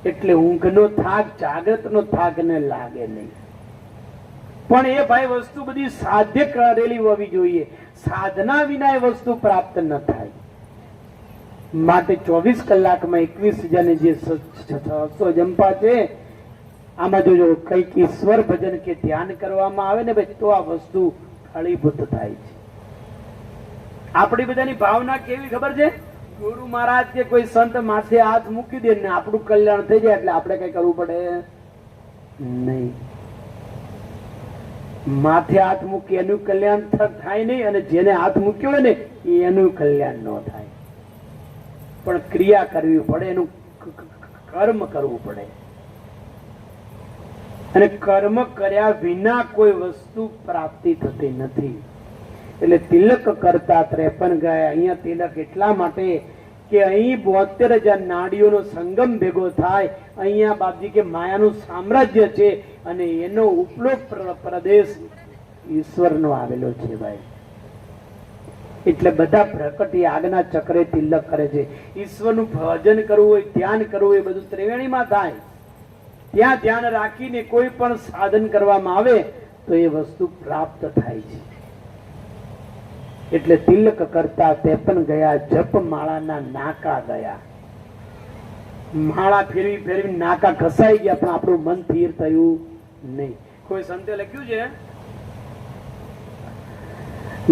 એટલે ઊંઘનો થાક, જાગ્રતનો થાક એને લાગે નહીં. પણ એ ભાઈ વસ્તુ બધી સાધ્ય કરેલી હોવી જોઈએ. સાધના વિના એ વસ્તુ પ્રાપ્ત ન થાય. માટે 24 કલાકમાં 21,000 જે 600 જંપા છે, આમાં જો કઈક ઈશ્વર ભજન કે ધ્યાન કરવામાં આવે ને ભાઈ, તો આ વસ્તુ ફળીભૂત થાય છે. આપણી બધાની ભાવના કેવી ખબર છે? ગુરુ મહારાજ કે કોઈ સંત માથે હાથ મૂકી દે ને આપણું કલ્યાણ થઈ જાય એટલે આપણે કઈ કરવું પડે નહીં. માથે હાથ મૂકી એનું કલ્યાણ થાય નહીં, અને જેને હાથ મૂક્યો હોય ને એનું કલ્યાણ ન થાય. પણ ક્રિયા કરવી પડે, એનું કર્મ કરવું પડે. અને કર્મ કર્યા વિના કોઈ વસ્તુ પ્રાપ્તિ થતી નથી. એટલે તિલક કરતા 53 ગયા. અહીંયા તિલક એટલા માટે કે અહીં 72,000 નાડીઓનો સંગમ ભેગો થાય. અહીંયા બાપજી કે માયાનું સામ્રાજ્ય છે અને એનો ઉપલો પ્રદેશ ઈશ્વરનો આવેલો છે ભાઈ. એટલે બધા પ્રકટી આજ્ઞા ચક્રે તિલક કરે છે. ઈશ્વરનું ભજન કરવું હોય, ધ્યાન કરવું હોય, બધું ત્રિવેણીમાં થાય. ત્યાં ધ્યાન રાખીને કોઈ પણ સાધન કરવામાં આવે તો એ વસ્તુ પ્રાપ્ત થાય છે. એટલે તિલક કરતા 53 ગયા. જપ માળાના નાકા ગયા. માળા ફેરવી ફેરવી નાકા ઘસાઈ ગયા, પણ આપણું મન સ્થિર થયું નહીં. કોઈ સંતે લખ્યું છે,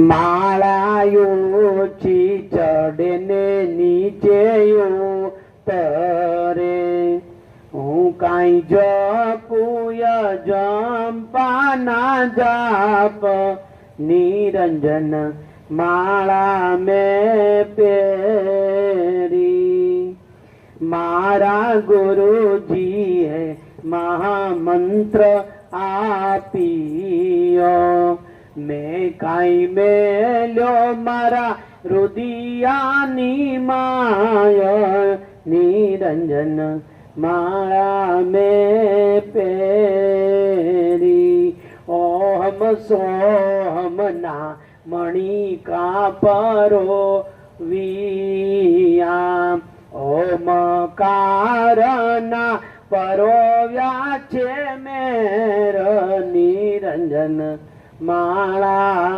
માળાયો ચડે ને નીચે તરે, હું કાંઈ જપુય જંપાના જાપ, નિરંજન માળા મેં પેરી. મારા ગુરુજી હે મહામંત્ર આપીયો, મેં કાંઈ મેલ્યો મારા રુદિયાની માય, નિરંજન માળા મેં પેરી. ઓહમ સોહમ ના મણિ કાપરો વિયા, ઓમ કારના પરોવ્યા છે મેર, નિરંજન માળા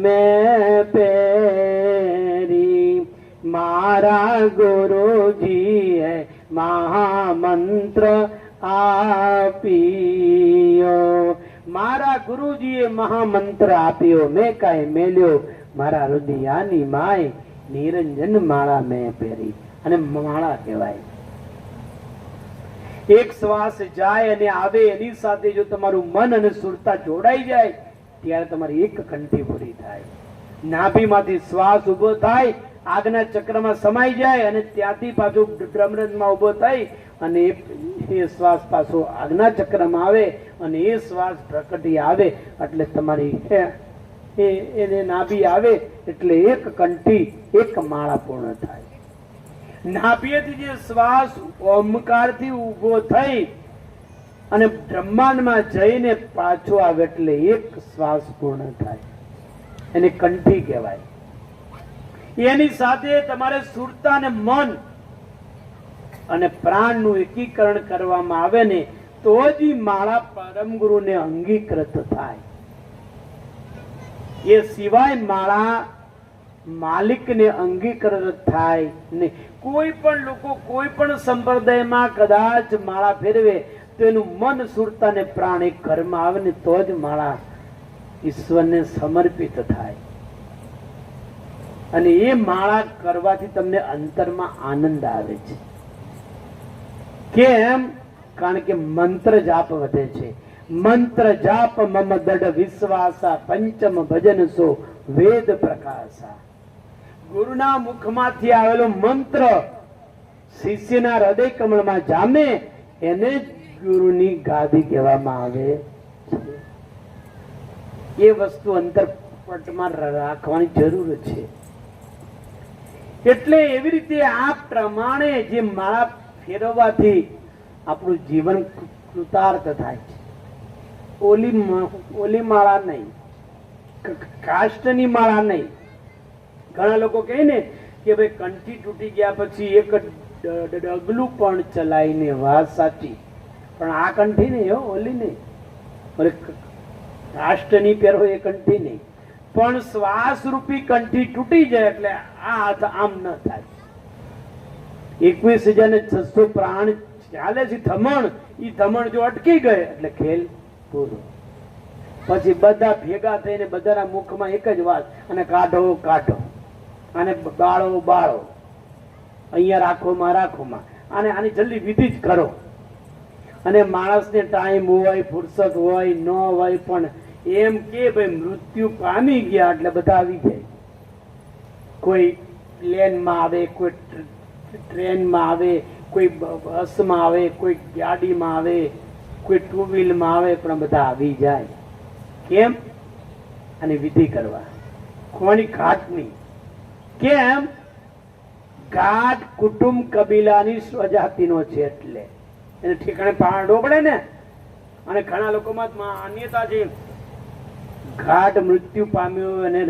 મેં પેરી. મારા ગુરુજીએ મહામંત્ર આપ્યો, મારા ગુરુજીએ મહામંત્ર આપ્યો, મેં કાંઈ મેલ્યો મારા રુદિયાની માય, નિરંજન માળા મેં પહેરી. અને માળા કહેવાય. એક શ્વાસ જાય અને આવે એની સાથે જો તમારું મન અને સુરતા જોડાઈ જાય ત્યારે તમારી એક કંઠી પૂરી થાય. નાભીમાંથી શ્વાસ ઉભો થાય, આજ્ઞા ચક્રમાં સમાઈ જાય અને ત્યાંથી પાછો બ્રહ્મરંધમાં ઉભો થઈ અને એ શ્વાસ પાછો આજ્ઞા ચક્રમાં આવે અને એ શ્વાસ પ્રકટી આવે એટલે તમારી એને નાભી આવે એટલે એક કંઠી, એક માળા પૂર્ણ થાય. નાભીએથી જે શ્વાસ ઓમકારથી ઉભો થઈ અને બ્રહ્માંડમાં જઈને પાછો આવે એટલે એક શ્વાસ પૂર્ણ થાય. એને કંઠી કહેવાય. એની સાથે તમારે સુરતા ને મન અને પ્રાણનું એકીકરણ કરવામાં આવે ને તો જ માળા પરમ ગુરુને અંગીકૃત થાય. એ સિવાય માળા માલિકને અંગીકૃત થાય નહીં. કોઈ પણ લોકો કોઈ પણ સંપ્રદાયમાં કદાચ માળા ફેરવે તો એનું મન સુરતા ને પ્રાણ એક ઘરમાં આવે ને તો જ માળા ઈશ્વરને સમર્પિત થાય. અને એ માળા કરવાથી તમને અંતરમાં આનંદ આવે છે. કેમ? કારણ કે મંત્ર જાપ વધે છે. મંત્ર જાપ મમ દઢ વિશ્વાસા પંચમ ભજન સો વેદ પ્રકાશા. ગુરુના મુખમાંથી આવેલો મંત્ર શિષ્યના હૃદય કમળમાં જામે, એને જ ગુરુની ગાદી કહેવામાં આવે છે. એ વસ્તુ અંતરપટમાં રાખવાની જરૂર છે. એટલે એવી રીતે આ પ્રમાણે જે માળા ફેરવવાથી આપણું જીવન કૃતાર્થ થાય છે. ઓલી માળા નહીં, કાષ્ટની માળા નહીં. ઘણા લોકો કહે ને કે ભાઈ કંઠી તૂટી ગયા પછી એક ડગલું પણ ચલાવીને વાત સાચી, પણ આ કંઠી નહીં હો, ઓલી નહીં. કાષ્ટની પહેરો એ કંઠી નહીં, પણ શ્વાસ રૂપી કંઠી તૂટી જાય એટલે આ હાથ આમ ન થાય. 21,600 પ્રાણ ચાલે છે થમણ, ઈ થમણ જો અટકી ગયે એટલે ખેલ પૂરો. પછી બધા ભેગા થઈને બધાના મુખમાં એક જ વાત, અને કાઢો કાઢો, અને બાળો બાળો, અહીંયા રાખોમાં રાખોમાં, અને આની જલ્દી વિધિ જ કરો. અને માણસને ટાઈમ હોય, ફુરસત હોય, ન હોય, પણ એમ કે ભાઈ મૃત્યુ પામી ગયા એટલે બધા આવી જાય. કોઈ પ્લેનમાં આવે, કોઈ ટ્રેનમાં આવે, કોઈ બસમાં આવે, કોઈ ગાડીમાં આવે, કોઈ ટુ વ્હીલમાં આવે, પણ બધા આવી જાય. કેમ? અને વિધિ કરવા. કોની? ઘાટની. કેમ? ઘાટ કુટુંબ કબીલાની સ્વજાતિનો છે એટલે એને ઠેકાણે પાડવો પડે ને. અને ઘણા લોકોમાં માન્યતા છે ઘાટ મૃત્યુ પામ્યો અને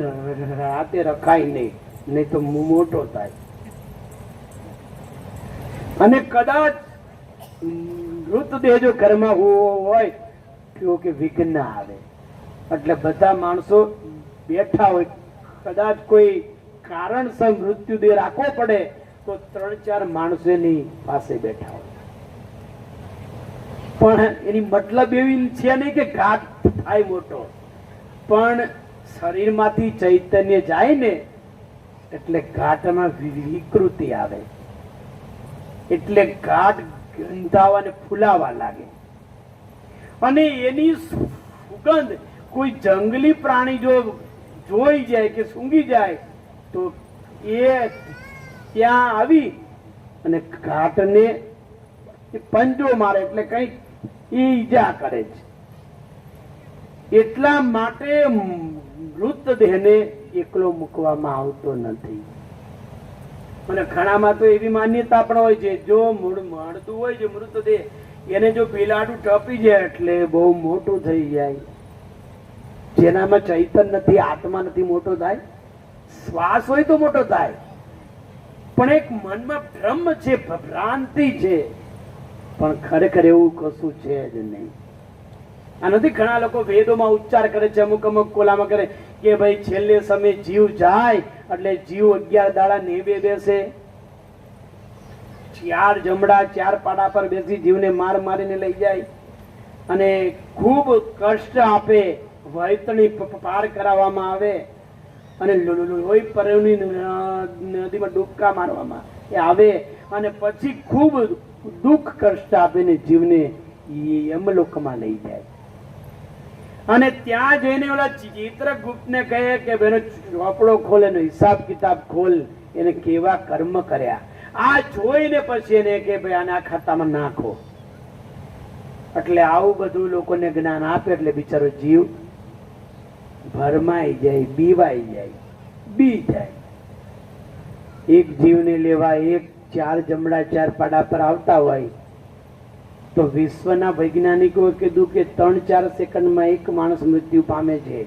રાતે રખાય નહીં, નહીં તો મોટો થાય. અને કદાચ મૃતદેહ જો ઘરમાં હોય તો કે વિઘ્ન આવે. એટલે બધા માણસો બેઠા હોય, કદાચ કોઈ કારણસર મૃત્યુદેહ રાખવો પડે તો 3-4 માણસો એની પાસે બેઠા હોય. પણ એની મતલબ એવી છે નહીં કે ઘાટ થાય મોટો, પણ શરીરમાંથી ચૈતન્ય જાય ને એટલે ઘાટમાં વિકૃતિ આવે, એટલે ઘાટ ગંધાવા અને ફૂલાવા લાગે. અને એની સુગંધ કોઈ જંગલી પ્રાણી જો જોઈ જાય કે સૂંઘી જાય તો એ ત્યાં આવી અને ઘાટને પંજો મારે, એટલે કઈ ઈજા કરે છે. એટલા માટે મૃતદેહને એકલો મૂકવામાં આવતો નથી. અને ઘણામાં તો એવી માન્યતા પણ હોય છે, જો મળતું હોય છે મૃતદેહ, એને જો બિલાડું ટપી જાય એટલે બહુ મોટું થઈ જાય. જેનામાં ચૈતન નથી, આત્મા નથી, મોટો થાય. શ્વાસ હોય તો મોટો થાય, પણ એક મનમાં ભ્રમ છે, ભ્રાંતિ છે, પણ ખરેખર એવું કશું છે જ નહીં. આ નથી ઘણા લોકો વેદોમાં ઉચ્ચાર કરે છે, અમુક અમુક કોલામાં કરે કે ભાઈ છેલ્લે સમય જીવ જાય એટલે જીવ 11 દાડા નેવે બેસે, 4 જમડા 4 પાડા પર બેસી જીવને માર મારીને લઈ જાય અને ખૂબ કષ્ટ આપે, વૈતણી પાર કરાવવામાં આવે અને લોહી પરની નદીમાં ડૂબકા મારવામાં આવે અને પછી ખૂબ દુઃખ કષ્ટ આપીને જીવને યમલોકમાં લઈ જાય. અને ત્યાં જઈને ઓલા ચિત્રગુપ્તને કહે કે બેનો ચોપડો ખોલ, એનો હિસાબ કિતાબ ખોલ, એને કેવા કર્મ કર્યા. આ જોઈને પછી એને કે ભાઈ આને આ ખાતામાં નાખો. એટલે આવું બધું લોકોને જ્ઞાન આપે એટલે બિચારો જીવ ભરમાઈ જાય, બીવાઈ જાય, બી જાય. એક જીવને લેવા 4 જમડા 4 પાડા પર આવતા હોય તો વિશ્વના વૈજ્ઞાનિકો કીધું કે 3-4 સેકન્ડમાં એક માણસ મૃત્યુ પામે છે.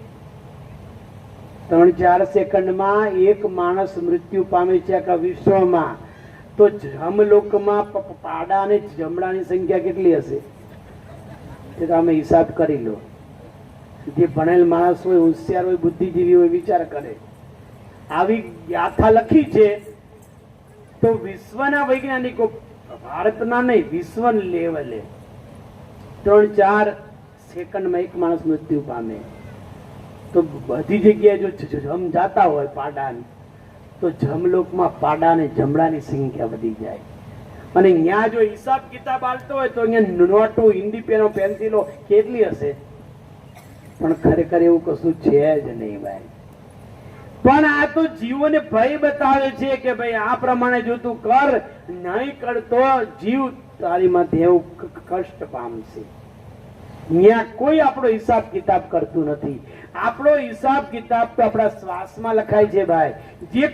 3-4 સેકન્ડમાં એક માણસ મૃત્યુ પામે છે આખા વિશ્વમાં. તો જમલોકમાં પાડા અને જમડાની સંખ્યા કેટલી હશે તે તમે હિસાબ કરી લો. જે ભણેલ માણસ હોય, હોશિયાર હોય, બુદ્ધિજીવી હોય, વિચાર કરે. આવી ગાથા લખી છે તો વિશ્વના વૈજ્ઞાનિકો, ભારતના નહીં, વિશ્વ લેવલે 3-4 સેકન્ડમાં એક માણસ મૃત્યુ પામે. તો બધી જગ્યાએ જો જમ જાતા હોય પાડા, તો જમલોકમાં પાડા અને જમડાની સંખ્યા વધી જાય. અને ત્યાં જો હિસાબ કિતાબ હાલતો હોય તો અહીંયા નોટો, હિન્દી પેનો, પેન્સિલો કેટલી હશે, પણ ખરેખર એવું કશું છે જ નહીં ભાઈ. પણ આ તો જીવોને ભય બતાવે છે કે ભાઈ આ પ્રમાણે જો તું કર, નહીં કરતો જીવ તારી માથે એવું કષ્ટ પામશે. ત્યાં કોઈ આપણો હિસાબ કિતાબ કરતું નથી. આપણો હિસાબ કિતાબ તો આપણા શ્વાસમાં લખાય છે ભાઈ. જે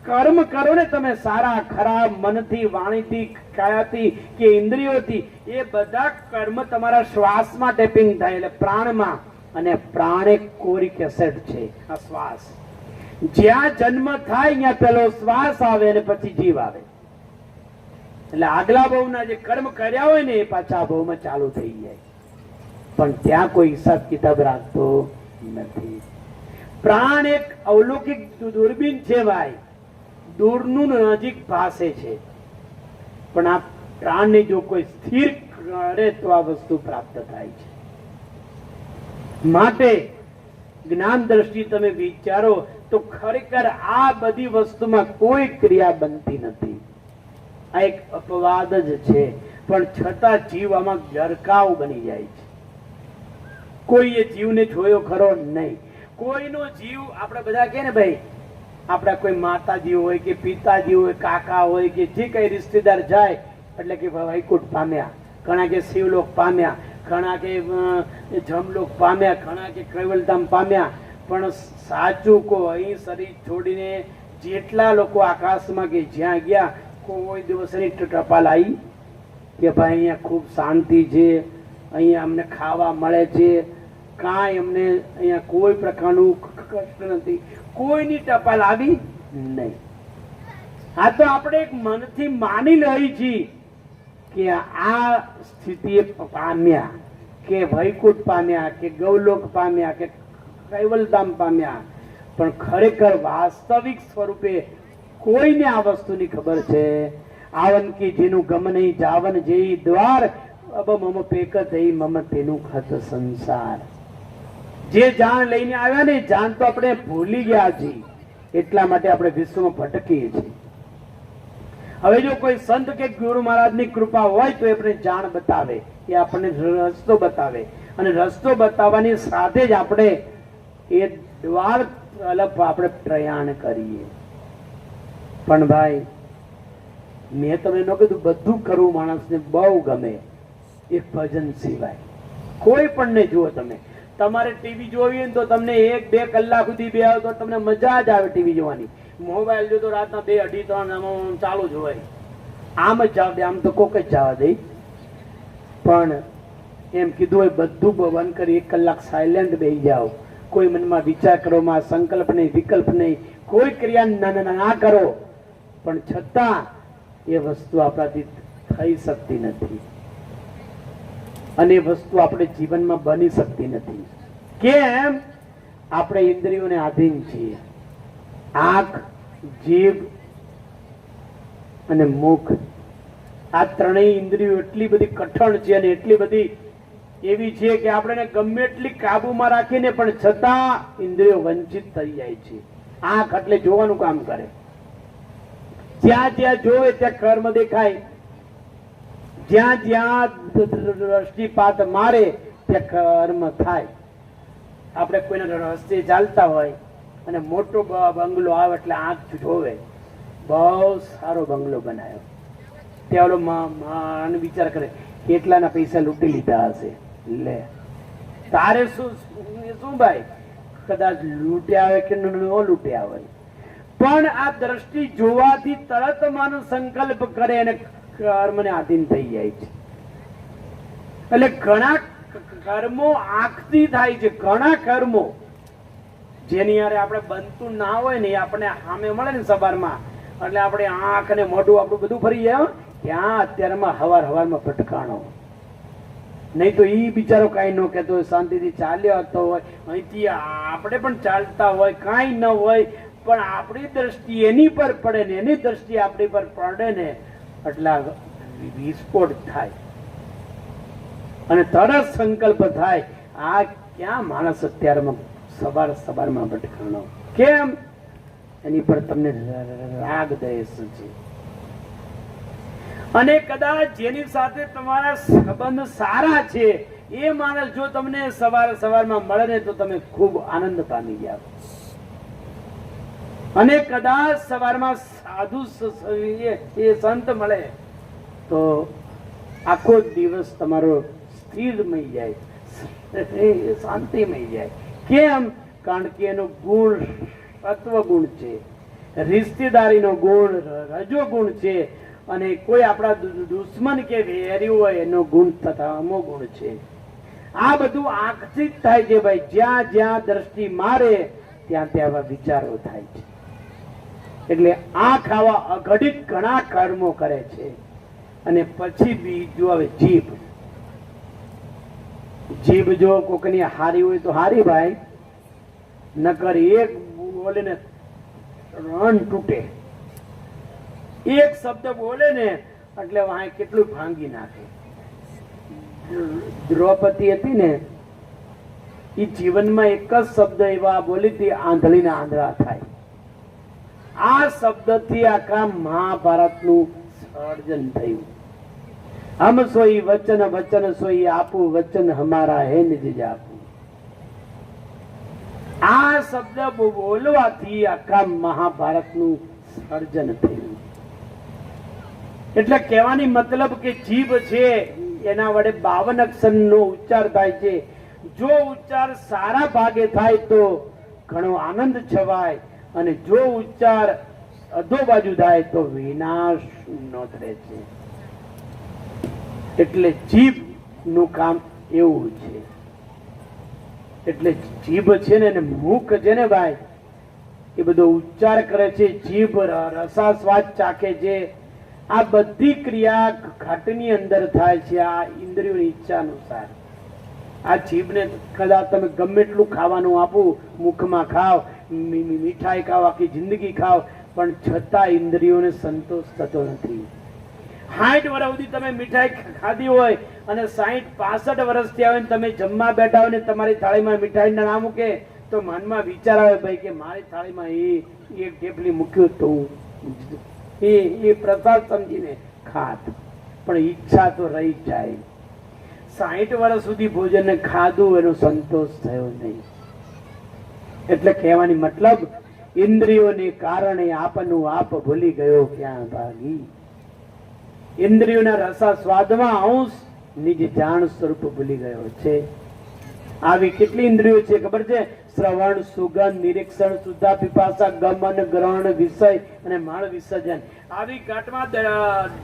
કર્મ કરો ને તમે, સારા ખરાબ, મનથી, વાણીથી, કાયાથી કે ઇન્દ્રિયોથી, એ બધા કર્મ તમારા શ્વાસમાં ટેપિંગ થાય, એટલે પ્રાણમાં. અને પ્રાણ એક કોરી કેસેટ છે આ શ્વાસ. જ્યાં જન્મ થાય ત્યાં પેલો શ્વાસ આવે અને પછી જીવ આવે. એટલે આગલા ભાવના જે કર્મ કર્યા હોય ને એ પાછા આ ભાવમાં ચાલુ થઈ જાય. પણ ત્યાં કોઈ હિસાબ કિતાબ રાખતો નથી. પ્રાણ એક અવલૌકિક દૂરબીન છે ભાઈ, દૂરનું નજીક પાસે છે. પણ આ પ્રાણને જો કોઈ સ્થિર કરે તો આ વસ્તુ પ્રાપ્ત થાય છે. માટે જ્ઞાન દ્રષ્ટિ તમે વિચારો તો ખરેખર આ બધી વસ્તુમાં કોઈ ક્રિયા બનતી નથી. આ એક અપવાદ જ છે. પણ છતાં જીવ આમાં ગરકાવ બની જાય છે. કોઈએ જીવને જોયો ખરો નહીં. કોઈનો જીવ, આપણે બધા કહે ને ભાઈ, આપણા કોઈ માતાજી હોય કે પિતાજી હોય, કાકા હોય કે જે કઈ રિશ્તેદાર જાય એટલે કે વૈકુંઠ પામ્યા, ઘણા કે શિવલોક પામ્યા, ઘણા કે જમલોક પામ્યા, ઘણા કે કૈવલધામ પામ્યા. પણ સાચું કહો, અહીં શરીર છોડીને જેટલા લોકો આકાશમાં કે જ્યાં ગયા, કોઈ દિવસની ટપાલ આવી કે ભાઈ અહીંયા ખૂબ શાંતિ છે, અહીંયા અમને ખાવા મળે છે, કાંઈ અમને અહીંયા કોઈ પ્રકારનું કષ્ટ નથી, કોઈની ટપાલ આવી નહીં. આ તો આપણે એક મનથી માની લઈ છીએ કે આ સ્થિતિએ પામ્યા, કે વૈકુંઠ પામ્યા, કે ગૌલોક પામ્યા, કે કૈવલધામ પામ્યા. પણ ખરેખર વાસ્તવિક સ્વરૂપે કોઈને આ વસ્તુની ખબર છે. આવન કી જેનું ગમ નહીં જાવન જેઈ દ્વાર, અબ મમ પેક થઈ મમ તેનું ખત સંસાર. જે જાણ લઈને આવ્યા ને, જાણ તો આપણે ભૂલી ગયા છીએ, એટલા માટે આપણે વિશ્વમાં ભટકીએ છીએ. હવે જો કોઈ સંત કે ગુરુ મહારાજની કૃપા હોય તો આપણે જાણ બતાવે, એ આપણને રસ્તો બતાવે, અને રસ્તો બતાવવાની સાથે જ આપણે એ દ્વાર તરફ આપણે પ્રયાણ કરીએ. પણ ભાઈ, મેં તમને ન કીધું બધું કરવું માણસને બહુ ગમે, એક ભજન સિવાય. કોઈ પણ ને જુઓ તમે, તમારે ટીવી જોવી હોય તો તમને 1-2 કલાક સુધી બેહો તો તમને મજા જ આવે ટીવી જોવાની. મોબાઈલ જો તો રાતના 2, 2:30, 3 ચાલુ જ હોય. આમ જ જાવ દે, આમ તો કોક જ જવા દે. પણ એમ કીધું હોય બધું બંધ કરી 1 કલાક સાયલેન્ટ બેસી જાઓ. કોઈ મનમાં વિચાર કરવામાં સંકલ્પ નહીં, વિકલ્પ નહીં, કોઈ ક્રિયા ના કરો. પણ છતાં એ વસ્તુ આપણાથી થઈ શકતી નથી, અને એ વસ્તુ આપણે જીવનમાં બની શકતી નથી. કેમ? આપણે ઇન્દ્રિયોને આધીન છીએ. આંખ, જીભ અને મુખ, આ ત્રણેય ઇન્દ્રિયો એટલી બધી કઠણ છે અને એટલી બધી એવી છે કે આપણે ગમે એટલી કાબુમાં રાખીને પણ છતાં ઇન્દ્રિયો વંચિત થઈ જાય છે. આંખ એટલે જોવાનું કામ કરે, જ્યાં જ્યાં જોવે ત્યાં કર્મ દેખાય, જ્યાં જ્યાં દ્રષ્ટિપાત મારે ત્યાં કર્મ થાય. આપણે કોઈના રસ્તે ચાલતા હોય અને મોટો બંગલો આવે એટલે આંખ જોવે, બહુ સારો બંગલો બનાવ્યો, ત્યાં ઓલો માન વિચાર કરે કેટલાના પૈસા લૂંટી લીધા હશે. લે, તારે શું ભાઈ, કદાચ લૂંટ્યા હોય કે ન લૂંટ્યા હોય, પણ આ દ્રષ્ટિ જોવાથી તરત માનો સંકલ્પ કરે અને કર્મને આધીન થઈ જાય છે. એટલે ઘણા કર્મો આંખથી થાય છે. ઘણા કર્મો જેની યારે આપણે બનતું ના હોય ને, એ આપણે સામે મળે ને સવારમાં, એટલે આપણે આંખ ને મોઢું આપણું બધું ફરી જાય. ત્યાં અત્યારમાં હવારમાં ભટકાણો. નહીં તો ઈ બિચારો કઈ ન કહેતો હોય, શાંતિથી ચાલ્યો હતો હોય, અહીંથી આપણે પણ ચાલતા હોય, કાંઈ ન હોય, પણ આપણી દ્રષ્ટિ એની પર પડે ને, એની દ્રષ્ટિ આપણી પર પડે ને, એટલા વિસ્ફોટ થાય અને તરત સંકલ્પ થાય. આ ક્યાં માણસ અત્યારમાં સવારમાં ભટકાણો. કેમ? એની પર તમને રાગ દ્વેષ છે. અને કદાચ જેની સાથે તમારા સંબંધ સારા છે એ માણસ જો તમને સવારમાં મળે ને તો તમે ખૂબ આનંદ પામી જાવ. અને કદાચ સવારમાં સાધુ એ સંત મળે તો આખો દિવસ તમારો સ્થિરમય જાય, શાંતિમય જાય. કેમ? કારણ કે એનો ગુણ સત્વ ગુણ છે, રિશ્તેદારીનો ગુણ રજો ગુણ છે, અને કોઈ આપણા દુશ્મન કે વેરી હોય એનો ગુણ તથા અમો ગુણ છે. આ બધું આંખથી જ થાય છે ભાઈ. જ્યાં જ્યાં દ્રષ્ટિ મારે ત્યાં ત્યાં આવા વિચારો થાય છે. એટલે આંખ આવા અઘટિત ઘણા કર્મો કરે છે. અને પછી બીજું આવે જીભ. જીભ જો કોકની હારી હોય તો હારી ભાઈ, નકર એક બોલે ને રણ તૂટે. એક શબ્દ બોલે ને એટલે વાંહે કેટલું ભાંગી નાખે. દ્રૌપદી હતી ને એ જીવનમાં એક જ શબ્દ એવા બોલી હતી, આંધળીના આંધળા થાય. આ શબ્દથી આખા મહાભારતનું સર્જન થયું. હમ સોઈ વચન વચન સોઈ આપું, વચન હમારા હે નિજ જાપું. આ શબ્દ બોલવાથી આખા મહાભારતનું સર્જન થયું. એટલે કહેવાની મતલબ કે જીભ છે એના વડે 52 અક્ષરનો ઉચ્ચાર થાય છે. જો ઉચ્ચાર સારા ભાગે થાય તો ઘણો આનંદ છવાય, અને જો ઉચ્ચાર અધો બાજુ થાય તો વિનાશ નોતરે છે. એટલે જીભ નું કામ એવું છે. એટલે જીભ છે ને મુખ છે ને ભાઈ, એ બધો ઉચ્ચાર કરે છે. જીભ રસાસ્વાદ ચાખે છે. આ બધી ક્રિયા ઘાટની અંદર થાય છે, આ ઇન્દ્રિયોની ઈચ્છા અનુસાર. આ જીભને કદાચ તમે ગમે એટલું ખાવાનું આપો, મુખમાં ખાવ, મીઠાઈ ખાવ, આખી જિંદગી ખાવ, પણ છતાં ઇન્દ્રિયોને સંતોષ થતો નથી. 60 વર્ષ સુધી તમે મીઠાઈ ખાધી હોય અને 60-65 વર્ષ થયા હોય, તમે જમવા બેઠા હોય ને તમારી થાળીમાં મીઠાઈ ના નામ મૂકે તો મનમાં વિચાર આવે ભાઈ કે મારી થાળીમાં એક ઢેફલી મૂક્યું તો એ પ્રસાદ સમજીને ખાત, પણ ઈચ્છા તો રહી જાય. 60 વર્ષ સુધી ભોજન ખાધું, એનો સંતોષ થયો નહીં. એટલે કહેવાની મતલબ ઇન્દ્રિયોને કારણે આપનું આપ ભૂલી ગયો ક્યાં ભાગી. ઇન્દ્રિયોના રસા સ્વાદમાં અંશ નિજ જાણ સ્વરૂપ ભૂલી ગયો છે. આવી કેટલી ઇન્દ્રિયો છે ખબર છે? શ્રવણ, સુગંધ, નિરીક્ષણ, સુધા, પીપાસા, ગમન, ગ્રહણ, વિષય અને માળ વિસર્જન. આવી ઘાટમાં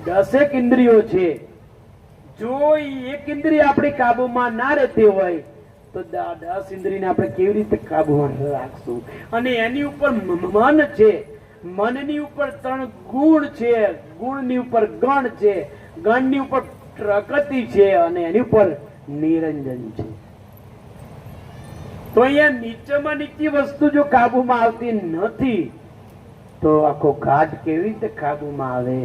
10 ઇન્દ્રિયો છે. જો એક ઇન્દ્રિય આપણી કાબુમાં ના રહેતી હોય તો 10 ઇન્દ્રિયને આપણે કેવી રીતે કાબુમાં રાખશું? અને એની ઉપર મન છે, મનની ઉપર 3 ગુણ છે, ગુણની ઉપર ગણ છે, ગણની ઉપર પ્રકૃતિ છે, અને એની ઉપર નિરંજન છે. તો અહીંયા નીચેમાં નીચી વસ્તુ જો કાબુમાં આવતી નથી તો આખો ઘાટ કેવી રીતે કાબુમાં આવે?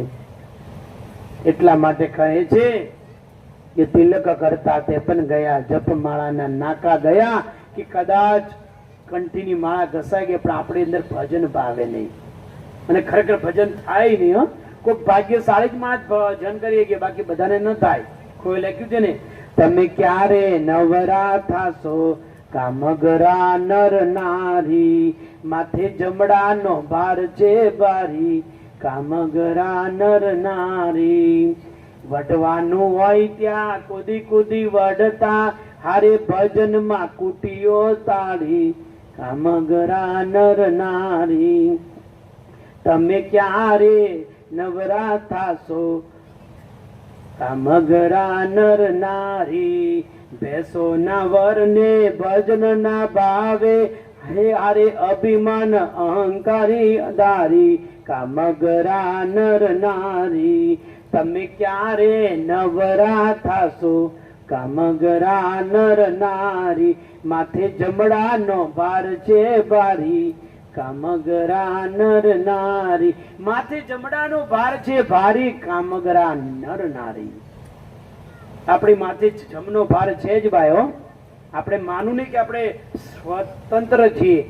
એટલા માટે કહે છે કે તિલક કરતા તે પણ ગયા, જપ માળાના નાકા ગયા. કે કદાચ કંઠીની માળા ઘસાઈ ગઈ પણ આપણી અંદર ભજન ભાવે નહીં, અને ખરેખર ભજન થાય નહીં. કોઈ ભાગ્યશાળી જ માણસ ભજન કરીએ કે બાકી બધાને ન થાય. કોઈ લખ્યું છે ને, તમે ક્યારે નવરા થાશો કામગરા નર નારી, માથે જમડાનો ભાર છે ભારી, કામગરા નર નારી. વઢવાનું હોય ત્યાં કુદી કુદી વઢતા, હારે ભજનમાં કુટીઓ તાળી, કામગરા નર નારી. તમે ક્યારે નવરા થાશો કામગરા નર નારી, ભેસો ના વરને ભજન ના ભાવે, હે હારે અભિમાન અહંકારી દારી, કામગરા નર નારી. તમે ક્યારે નવરા થાશો કામગરા નર નારી, માથે જમડાનો ભાર છે ભારી, કામગરા નર નારી. માથે જમડાનો ભાર છે ભારી, કામગરા નર નારી. આપણી માથે જમનો ભાર છે જ ભાઈઓ. આપણે માનું નહીં કે આપણે સ્વતંત્ર છીએ.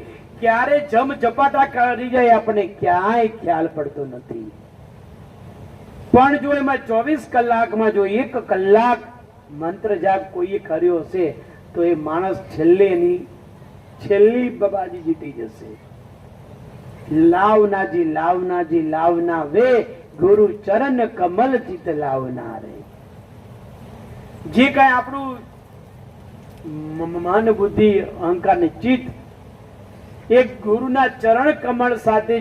ક્યારે જમ ઝપાટા કરી જાય આપણને ક્યાંય ખ્યાલ પડતો નથી. પણ જો એમાં 24 કલાકમાં જો 1 કલાક મંત્ર જાપ કોઈએ કર્યો હશે તો એ માણસ છેલ્લી બબાજી જીતી જશે. લાવનાજી લાવનાજી લાવના વે ગુરુ ચરણ કમલ ચિત લાવના રે. જે કઈ આપણું મન બુદ્ધિ અહંકાર ને ચિત્ત એક ગુરુના ચરણ કમળ સાથે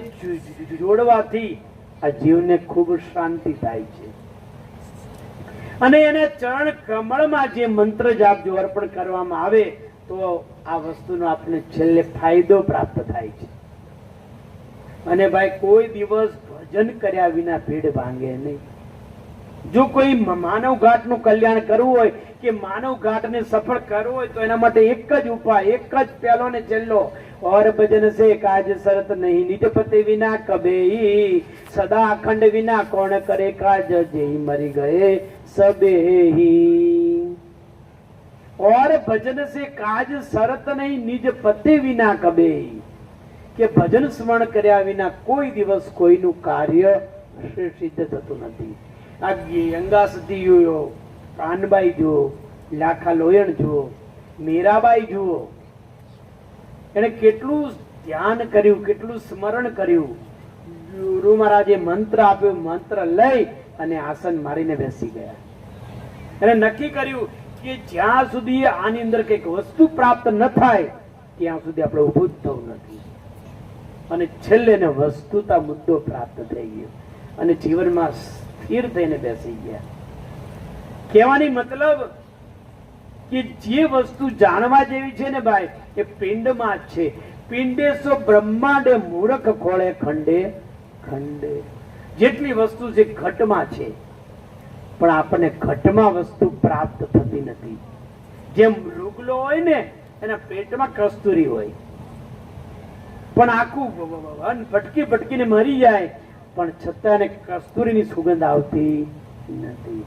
જોડવાથી આ જીવને ખૂબ શાંતિ થાય છે. અને એને ચરણ કમળમાં જે મંત્ર જાપ જો અર્પણ કરવામાં આવે તો આ વસ્તુનો આપણે છેલ્લે ફાયદો પ્રાપ્ત થાય છે. અને ભાઈ કોઈ દિવસ ભજન કર્યા વિના ભીડ ભાંગે નહીં. જો કોઈ માનવ ઘાટનું કલ્યાણ કરવું હોય કે માનવ ઘાટને સફળ કરવું હોય તો એના માટે એક જ ઉપાય, એક જ પહેલો ને છેલ્લો, और भजन से काज सरत नहीं, निज पते विना कबे, सदा अखंड विना कौन करे काज, जेहि मरी गए सबे ही. और भजन से काज सरत नहीं, निज पते विना कबे, કે ભજન સ્મરણ કર્યા વિના કોઈ દિવસ કોઈનું કાર્ય સિદ્ધ થતું નથી. આ ગંગાસતી જુઓ, કાનબાઈ જુઓ, લાખા લોયણ જુઓ, મીરાબાઈ જુઓ, એને કેટલું ધ્યાન કર્યું, કેટલું સ્મરણ કર્યું. ગુરુ મહારાજે મંત્ર આપ્યો, મંત્ર લઈ અને આસન મારીને બેસી ગયા. એને નક્કી કર્યું કે જ્યાં સુધી આની અંદર કઈક વસ્તુ પ્રાપ્ત ન થાય ત્યાં સુધી આપણે ઉભું જ થવું નથી. અને છેલ્લે ને વસ્તુતા મુદ્દો પ્રાપ્ત થઈ ગયો અને જીવનમાં સ્થિર થઈને બેસી ગયા. કહેવાની મતલબ કે જે વસ્તુ જાણવા જેવી છે ને ભાઈ એ પિંડમાં જ છે. પિંડેશો બ્રહ્માંડે મૂર્ખ ખોળે ખંડે ખંડે. જેટલી વસ્તુ છે ઘટમાં છે, પણ આપણને ઘટમાં વસ્તુ પ્રાપ્ત થતી નથી. જેમ મૃગલો હોય ને એના પેટમાં કસ્તુરી હોય, પણ આખું ભટકી ભટકીને મરી જાય, પણ છતાં એને કસ્તુરીની સુગંધ આવતી નથી.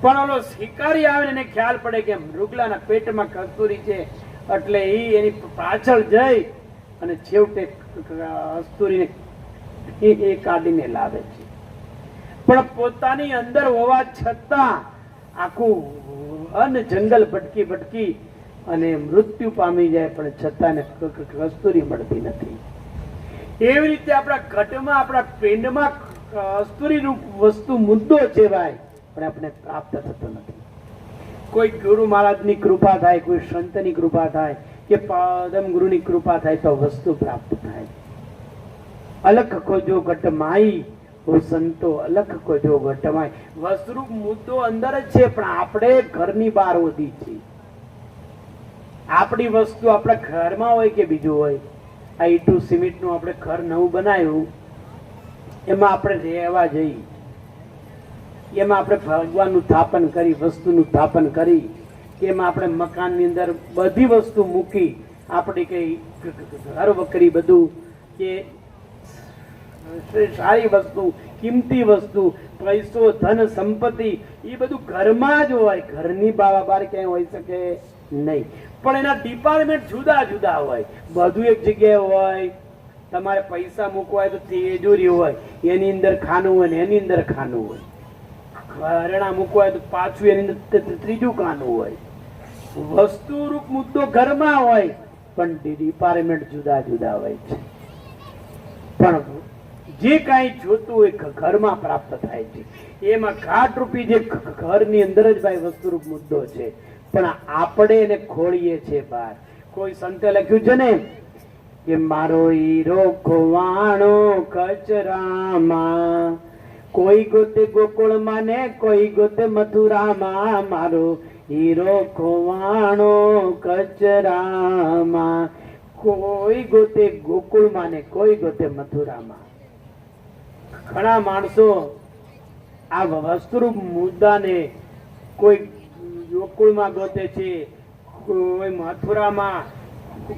પણ ઓલો શિકારી આવે ને એને ખ્યાલ પડે કે મૃગલાના પેટમાં કસ્તુરી છે, એટલે એ એની પાછળ જઈ અને છેવટે કસ્તુરીને એ કાઢીને લાવે છે. પણ પોતાની અંદર હોવા છતાં આખું જંગલ ભટકી ભટકી અને મૃત્યુ પામી જાય, પણ છતાં કસ્તુરી મળતી નથી. એવી રીતે આપણા ઘટમાં, આપણા પિંડમાં કસ્તુરી રૂપ વસ્તુ મુદ્દો છે ભાઈ, પણ આપણે પ્રાપ્ત થતો નથી. કોઈ ગુરુ મહારાજની કૃપા થાય, કોઈ સંતની કૃપા થાય કે પરમ ગુરુની કૃપા થાય તો વસ્તુ પ્રાપ્ત થાય. અલખ ખોજો ઘટમાઈ, ઓ સંતો અલખ ખોજો ઘટમાઈ. વસ્તુરૂપ મુદ્દો અંદર જ છે, પણ આપણે ઘરની બહાર ઓધી છે. આપણી વસ્તુ આપણા ઘરમાં હોય કે બીજું હોય, આ ઈટું સિમેન્ટનું આપણે ઘર નવું બનાવ્યું, એમાં આપણે રહેવા જઈએ, એમાં આપણે ભગવાનનું સ્થાપન કરી, વસ્તુનું સ્થાપન કરી, એમાં આપણે મકાનની અંદર બધી વસ્તુ મૂકી, આપણી કઈ ઘર વકરી બધું કે સારી વસ્તુ, કિંમતી વસ્તુ, પૈસો, ધન, સંપત્તિ એ બધું ઘરમાં જ હોય. ઘરની બહાર ક્યાંય હોઈ શકે નહીં. પણ એના ડિપાર્ટમેન્ટ જુદા જુદા હોય. બધું એક જગ્યાએ હોય. તમારે પૈસા મૂકવા હોય તો તિજોરી હોય, એની અંદર ખાનું હોય ને એની અંદર ખાનું હોય. ઘરેણા મૂકવા હોય તો પાછું એની અંદર ત્રીજું ખાનું હોય. વસ્તુ રૂપ મુદ્દો ઘરમાં હોય, પણ ડિપાર્ટમેન્ટ જુદા જુદા હોય છે. પણ જે કાંઈ જોતું હોય ઘરમાં પ્રાપ્ત થાય છે. એમાં ઘાટ રૂપી જે ઘરની અંદર જ ભાઈ વસ્તુરૂપ મુદ્દો છે, પણ આપણે એને ખોળીએ છીએ બહાર. કોઈ સંતે લખ્યું છે ને કે મારો હીરો ખોવાણો કચરામાં, કોઈ ગોતે ગોકુળમાં ને કોઈ ગોતે મથુરામાં, મારો હીરો ખોવાણો કચરામાં, કોઈ ગોતે ગોકુળમાં ને કોઈ ગોતે મથુરામાં. ઘણા માણસો આ વસ્તુરૂપ મુદ્દાને કોઈ ગોકુળમાં ગોતે છે, કોઈ મથુરામાં,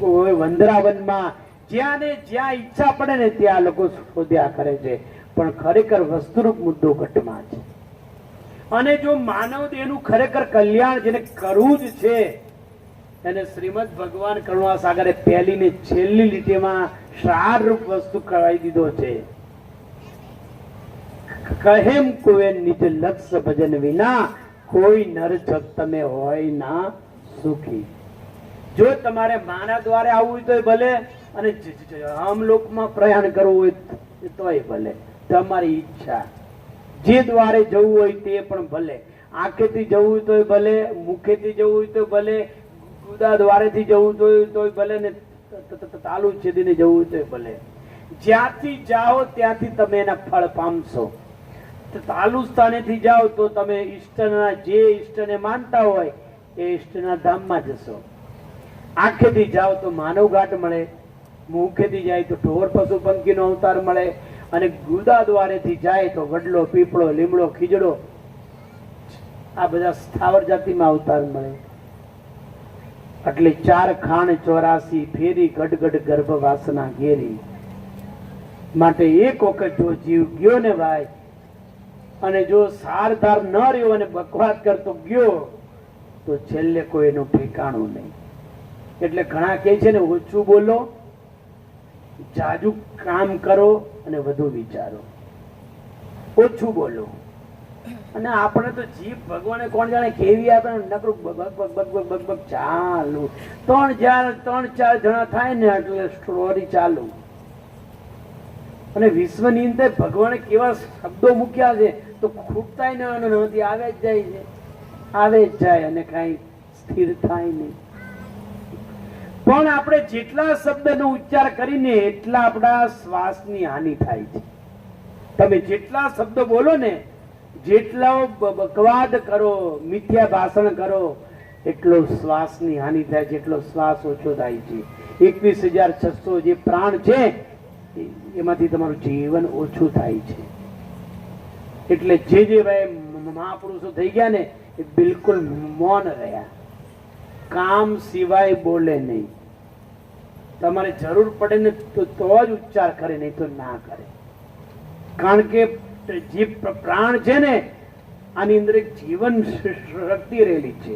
કોઈ વંદરાવનમાં, જ્યાં ને જ્યાં ઈચ્છા પડે ને ત્યાં લોકો શોધ્યા કરે છે, પણ ખરેખર વસ્તુરૂપ મુદ્દો ઘટમાં છે. અને જો માનવ દેહનું ખરેખર કલ્યાણ જેને કરવું જ છે એને શ્રીમદ ભગવાન કરુણા સાગરે પહેલી ને છેલ્લી લીટીમાં સાર રૂપ વસ્તુ કરાવી દીધો છે. કહેમ કુએ નિજ લક્ષ્ય ભજન વિના કોઈ નર જગ તમે હોય ના સુખી. જો તમારે માના દ્વારે આવવું હોય તોય ભલે, અને હમલોકમાં પ્રયાણ કરવું હોય તોય ભલે, તમારી ઈચ્છા. જે દ્વારે જવું હોય તે પણ ભલે, આંખેથી જવું હોય તોય ભલે, મુખેથી જવું હોય તો ભલે, ગુદા દ્વારેથી જવું તોય ભલે, ને તાલુ છેદીને જવું હોય તોય ભલે. જ્યાંથી જાઓ ત્યાંથી તમે એના ફળ પામશો. તાલુ સ્થાનેથી જાઓ તો તમે ઈષ્ટના જે ઈષ્ટને માનતા હોય એ ઈષ્ટના ધામમાં જશો. આંખેથી જાઓ તો માનવ ઘાટ મળે, મુખેથી જાય તો ઢોર પશુ પંખીનો અવતાર મળે, અને ગુદા દ્વારેથી જાય તો વડલો, પીપળો, લીમડો, ખીજડો, આ બધા સ્થાવર જાતિમાં અવતાર મળે. એટલે 4 ખાણ 84 ફેરી ગડગડ ગર્ભ વાસના ઘેરી. માટે એક વખત જો જીવ ગયો ને ભાઈ, અને જો સારધાર ન રહ્યો અને બકવાસ કરતો ગયો તો છેલ્લે કોઈ એનું ઠેકાણું નહીં. એટલે ઘણા કહે છે ને, ઓછું બોલો, જાજુ કામ કરો અને વધુ વિચારો. ઓછું બોલો. અને આપણે તો જીભ ભગવાને કોણ જાણે કેવી આપે, નકરું બગ બગ બગ બગ બગ બગ ચાલુ. 3-4 જણા થાય ને એટલે સ્ટોરી ચાલુ. અને વિશ્વની અંદર ભગવાને કેવા શબ્દો મૂક્યા છે તો ખૂટતાય નથી, આવે જ જાય છે, આવે જ જાય, અને કઈ સ્થિર થાય નહીં. પણ આપણે જેટલા શબ્દનો ઉચ્ચાર કરીને એટલા આપણા શ્વાસની હાનિ થાય છે. તમે જેટલા શબ્દો બોલો ને, જેટલો બકવાદ કરો, મિથ્યા ભાષણ કરો, એટલો શ્વાસની હાનિ થાય છે, એટલો શ્વાસ ઓછો થાય છે. 21,600 જે પ્રાણ છે એમાંથી તમારું જીવન ઓછું થાય છે. એટલે જે ભાઈ મહાપુરુષો થઈ ગયા ને એ બિલકુલ મૌન રહ્યા, કામ સિવાય બોલે નહીં. તમારે જરૂર પડે ને તો જ ઉચ્ચાર કરે, નહીં તો ના કરે. કારણ કે જે પ્રાણ છે ને આની અંદર એક જીવન શક્તિ રહેલી છે,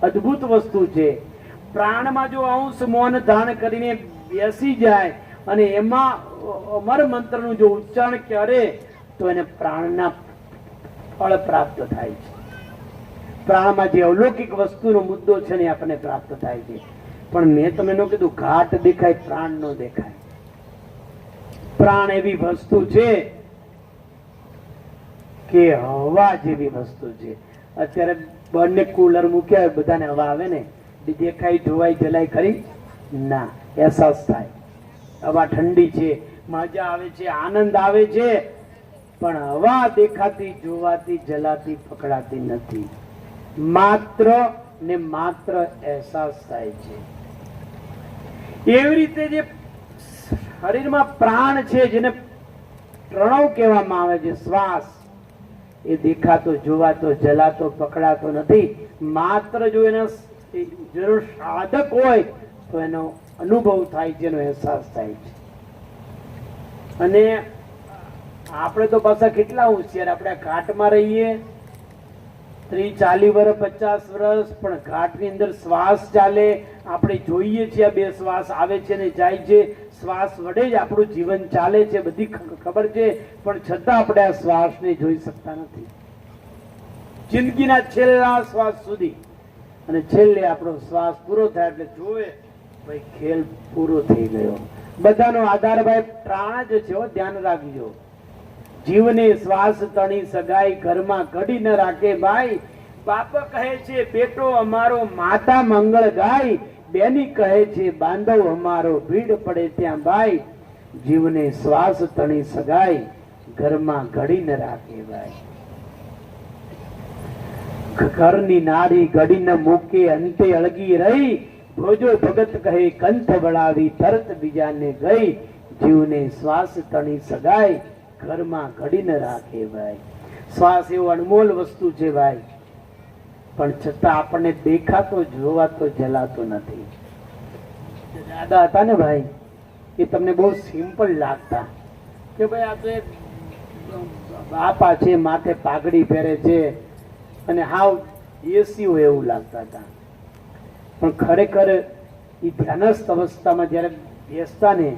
અદ્ભુત વસ્તુ છે. પ્રાણમાં જો અંશ મૌન ધારણ કરીને બેસી જાય અને એમાં અમર મંત્રનું જો ઉચ્ચારણ કરે તો એને પ્રાણના ફળ પ્રાપ્ત થાય છે. પ્રાણમાં જે અલૌકિક વસ્તુનો મુદ્દો છે ને આપણને પ્રાપ્ત થાય છે. પણ મેં તમને ન કીધું ઘાટ દેખાય, પ્રાણ નો દેખાય. પ્રાણ એવી વસ્તુ છે કે હવા જેવી વસ્તુ છે. અત્યારે બંને કુલર મૂક્યા, બધાને હવા આવે ને, દેખાય, જોવાય, જલાય ખરી ના, અહેસાસ થાય. હવા ઠંડી છે, મજા આવે છે, આનંદ આવે છે, પણ હવા દેખાતી, જોવાતી, જલાતી, પકડાતી નથી. માત્ર ને માત્ર અહેસાસ થાય છે. એવી રીતે જે શરીરમાં પ્રાણ છે, જેને પ્રણવ કહેવામાં આવે છે, શ્વાસ, એ દેખાતો, જોવાતો, જલાતો, પકડાતો નથી. માત્ર જો એના જરૂર સાધક હોય તો એનો અનુભવ થાય છે, એનો અહેસાસ થાય છે. અને આપણે તો પાછા કેટલા હોશિયાર, આપણે ઘાટમાં રહીએ 30-40 વર્ષ, 50 વર્ષ, પણ ઘાટની અંદર શ્વાસ ચાલે, આપણે જોઈએ છીએ આ 2 શ્વાસ આવે છે ને જાય છે, શ્વાસ વડે જ આપણું જીવન ચાલે છે, બધી ખબર છે, પણ છતાં આપણે આ શ્વાસને જોઈ શકતા નથી જિંદગીના છેલ્લા શ્વાસ સુધી. અને છેલ્લે આપણો શ્વાસ પૂરો થાય એટલે જોવે ભાઈ ખેલ પૂરો થઈ ગયો. બધાનો આધાર ભાઈ પ્રાણ જ છે, ધ્યાન રાખજો. જીવને શ્વાસ તણી સગાઈ ઘરમાં ઘડી ન રાખે ભાઈ. બાપ કહે છે બેટો અમારો માતા મંગળ ગાય, બેની કહે છે બાંધવ અમારો ભીડ પડે ત્યાં ભાઈ. જીવને શ્વાસ તણી સગાઈ ઘરમાં ઘડી ન રાખે ભાઈ. ઘરની નારી ઘડી ન મૂકે અંતે અળગી રહી, ભોજો ભગત કહે કંઠ વળાવી તરત બીજાને ગઈ. જીવને શ્વાસ તણી સગાઈ ઘરમાં ઘડી ન રાખે ભાઈ. શ્વાસ એવો અનમોલ વસ્તુ છે ભાઈ, પણ છતાં આપણને દેખાતો, જોવાતો, જલાતો નથી. દાદા હતા ને ભાઈ, એ તમને બહુ સિમ્પલ લાગતા કે ભાઈ આ તો બાપા છે, માથે પાઘડી પહેરે છે અને હાવ એસી હોય એવું લાગતા હતા. પણ ખરેખર એ ધ્યાનસ્થ અવસ્થામાં જ્યારે બેસતા ને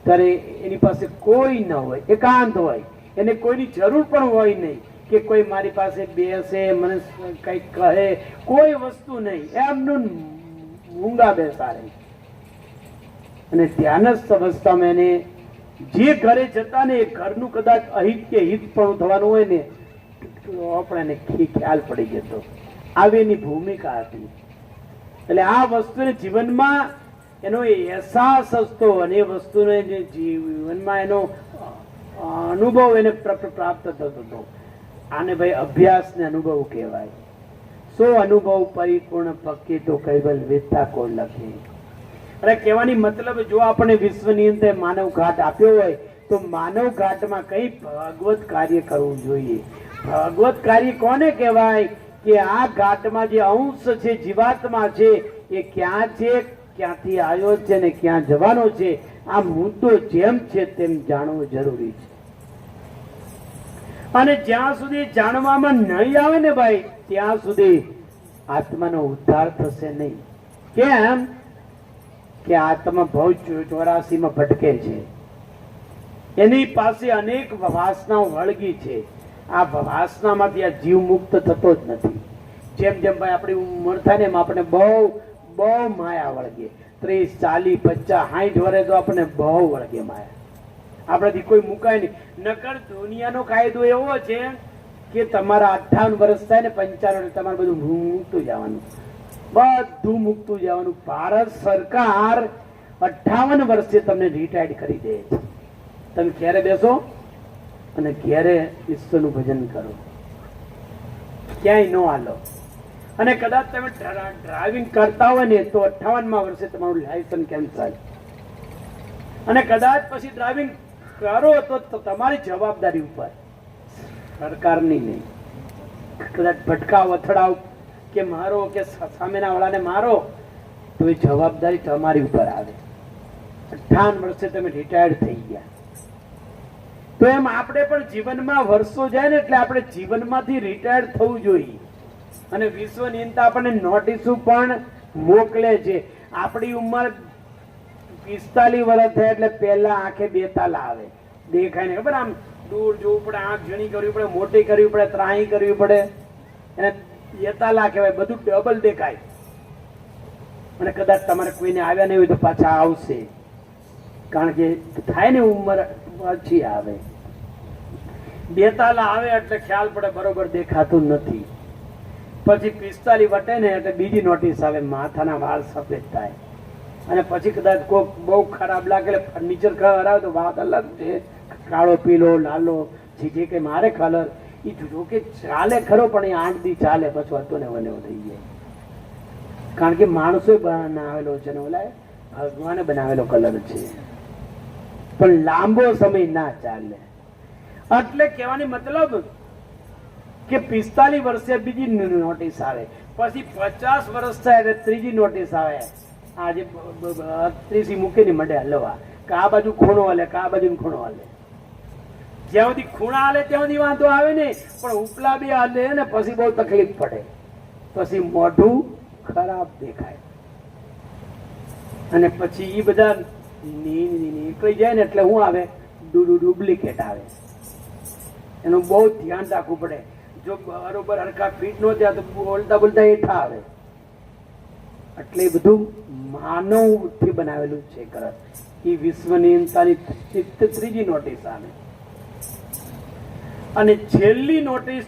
ત્યારે એની પાસે કોઈ ન હોય, એકાંત હોય, એને કોઈની જરૂર પણ હોય નહીં કે કોઈ મારી પાસે બેસે, મને કંઈક કહે, કોઈ વસ્તુ નહીં, એમનું મૂંગા બેસાડે. અને ધ્યાનસ્થ અવસ્થામાં એને જે ઘરે જતા ને એ ઘરનું કદાચ અહિત કે હિત પણ થવાનું હોય ને તો આપણને ખ્યાલ પડી જતો. આવી એની ભૂમિકા હતી. એટલે આ વસ્તુને જીવનમાં એનો અહેસાસ હતો અને એ વસ્તુને જે જીવનમાં એનો અનુભવ એને પ્રાપ્ત થતો હતો. આને ભાઈ અભ્યાસ ને અનુભવ કહેવાય. સો અનુભવ પરિપૂર્ણ પક્કી તો કૈવલ વેદતા કોણ લખે. અરે કહેવાની મતલબ જો આપણે વિશ્વની અંદર માનવ ઘાટ આપ્યો હોય તો માનવ ઘાટમાં કઈ ભગવત કાર્ય કરવું જોઈએ. ભગવત કાર્ય કોને કહેવાય કે આ ઘાટમાં જે અંશ છે, જીવાત્મા છે, એ ક્યાં છે, ક્યાંથી આવ્યો છે ને ક્યાં જવાનો છે, આ મુદ્દો જેમ છે તેમ જાણવો જરૂરી છે. અને જ્યાં સુધી જાણવામાં નહીં આવે ને ભાઈ ત્યાં સુધી આત્માનો ઉદ્ધાર થશે નહીં. કેમ કે આત્મા ભવ 84 માં ભટકે છે. એની પાસે અનેક વાસનાઓ વળગી છે. આ વાસનામાંથી આ જીવ મુક્ત થતો જ નથી. જેમ જેમ ભાઈ આપણી ઉંમર થાય ને એમ આપણે બહુ માયા વળગે. 30, 40, 50, 60 વર્ષે તો આપણને બહુ વળગે માયા. આપણાથી કોઈ મુકાય નહીં. નકર દુનિયાનો કાયદો એવો છે કે તમારા 58 વર્ષ થાય ને 55 તમારે બધું મૂકતું જવાનું, બધું મૂકતું જવાનું. ભારત સરકાર 58 વર્ષે તમને રિટાયર્ડ કરી દે છે. તમે ક્યારે બેસો અને ક્યારે ઈશ્વરનું ભજન કરો, ક્યાંય ન હાલો. અને કદાચ તમે ડ્રાઇવિંગ કરતા હોય ને તો 58મા વર્ષે તમારું લાયસન્સ કેન્સલ. અને કદાચ પછી ડ્રાઇવિંગ કરો તો તમારી જવાબદારી ઉપર, સરકારની નહીં. કદાચ ભટકાવ, અથડાવ કે મારો કે સામેના વાળાને મારો તો એ જવાબદારી તમારી ઉપર આવે. 58 વર્ષે તમે રિટાયર્ડ થઈ ગયા. તો એમ આપણે પણ જીવનમાં વર્ષો જાય ને એટલે આપણે જીવનમાંથી રિટાયર્ડ થવું જોઈએ. અને વિશ્વની અંદર આપણને નોટિસો પણ મોકલે છે. આપણી ઉંમર 45 વર્ષ થાય એટલે પહેલા આંખે બેતાલા આવે, દેખાય ને ખબર, આમ દૂર જોવું પડે, આંખ ઝીણી કરવી પડે, મોટી કરવી પડે, ત્રાહી કરવી પડે, એને બેતાલા કહેવાય. બધું ડબલ દેખાય. અને કદાચ તમારે કોઈને આવ્યા નહીં હોય તો પાછા આવશે, કારણ કે થાય ને ઉંમર પછી આવે. બેતાલા આવે એટલે ખ્યાલ પડે બરોબર દેખાતું નથી. પછી 45 વટે ને એટલે બીજી નોટિસ આવે, માથાના વાળ સફેદ થાય. અને પછી કદાચ કોઈ બહુ ખરાબ લાગે ફર્નિચર ખરાબ તો વાત અલગ છે, કાળો, પીળો, લાલો, જે કે મારે કલર એ જો કે ચાલે ખરો, પણ એ 8 દી ચાલે પછી હતો ને વને થઈ જાય. કારણ કે માણસો બનાવેલો છે ને ઓલા ભગવાને બનાવેલો કલર છે, પણ લાંબો સમય ના ચાલે. એટલે કહેવાની મતલબ કે 45 વર્ષે બીજી નોટિસ આવે, પછી 50 વર્ષ થાય એટલે ત્રીજી નોટિસ આવે. આજે 38 મૂકીને મંડે હલવા, કે આ બાજુ ખૂણો હાલે, કે આ બાજુ ખૂણો હાલે. જ્યાં સુધી ખૂણા હાલે ત્યાં સુધી વાંધો આવે ને, પણ ઉપલા બી હાલે ને પછી બહુ તકલીફ પડે. પછી મોઢું ખરાબ દેખાય અને પછી એ બધા નીકળી જાય ને એટલે શું આવે, ડુપ્લિકેટ આવે. એનું બહુ ધ્યાન રાખવું પડે. જો બરોબર હરખા ફીટ નો થયા તો બોલતા બોલતા હેઠા આવે. એટલે એ બધું માનવથી બનાવેલું છે કરત. એ વિશ્વની ત્રીજી નોટિસ આવે. અને છેલ્લી નોટિસ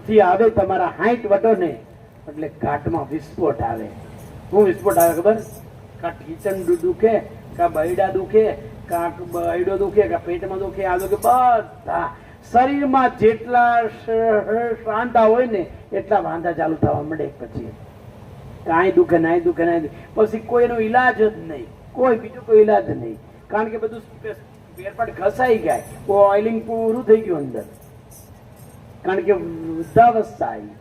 થી આવે તમારા 60 વટો ને એટલે ઘાટમાં વિસ્ફોટ આવે. શું વિસ્ફોટ આવે ખબર? કા ઢીચણ દુખે, કા બૈડા દુખે, કા બૈડો દુખે, કા પેટમાં દુખે, આ દુખે, બધા શરીરમાં જેટલા વાંધા હોય ને એટલા વાંધા ચાલુ થવા મળે. પછી કાંઈ દુખે, નાય દુખે, નાય દુખે. પછી કોઈનો ઈલાજ જ નહીં, કોઈ બીજો કોઈ ઈલાજ નહીં. કારણ કે બધું ફેરફાર ઘસાઈ ગયા, ઓઇલિંગ પૂરું થઈ ગયું અંદર, કારણ કે વૃદ્ધાવસ્થા આવી.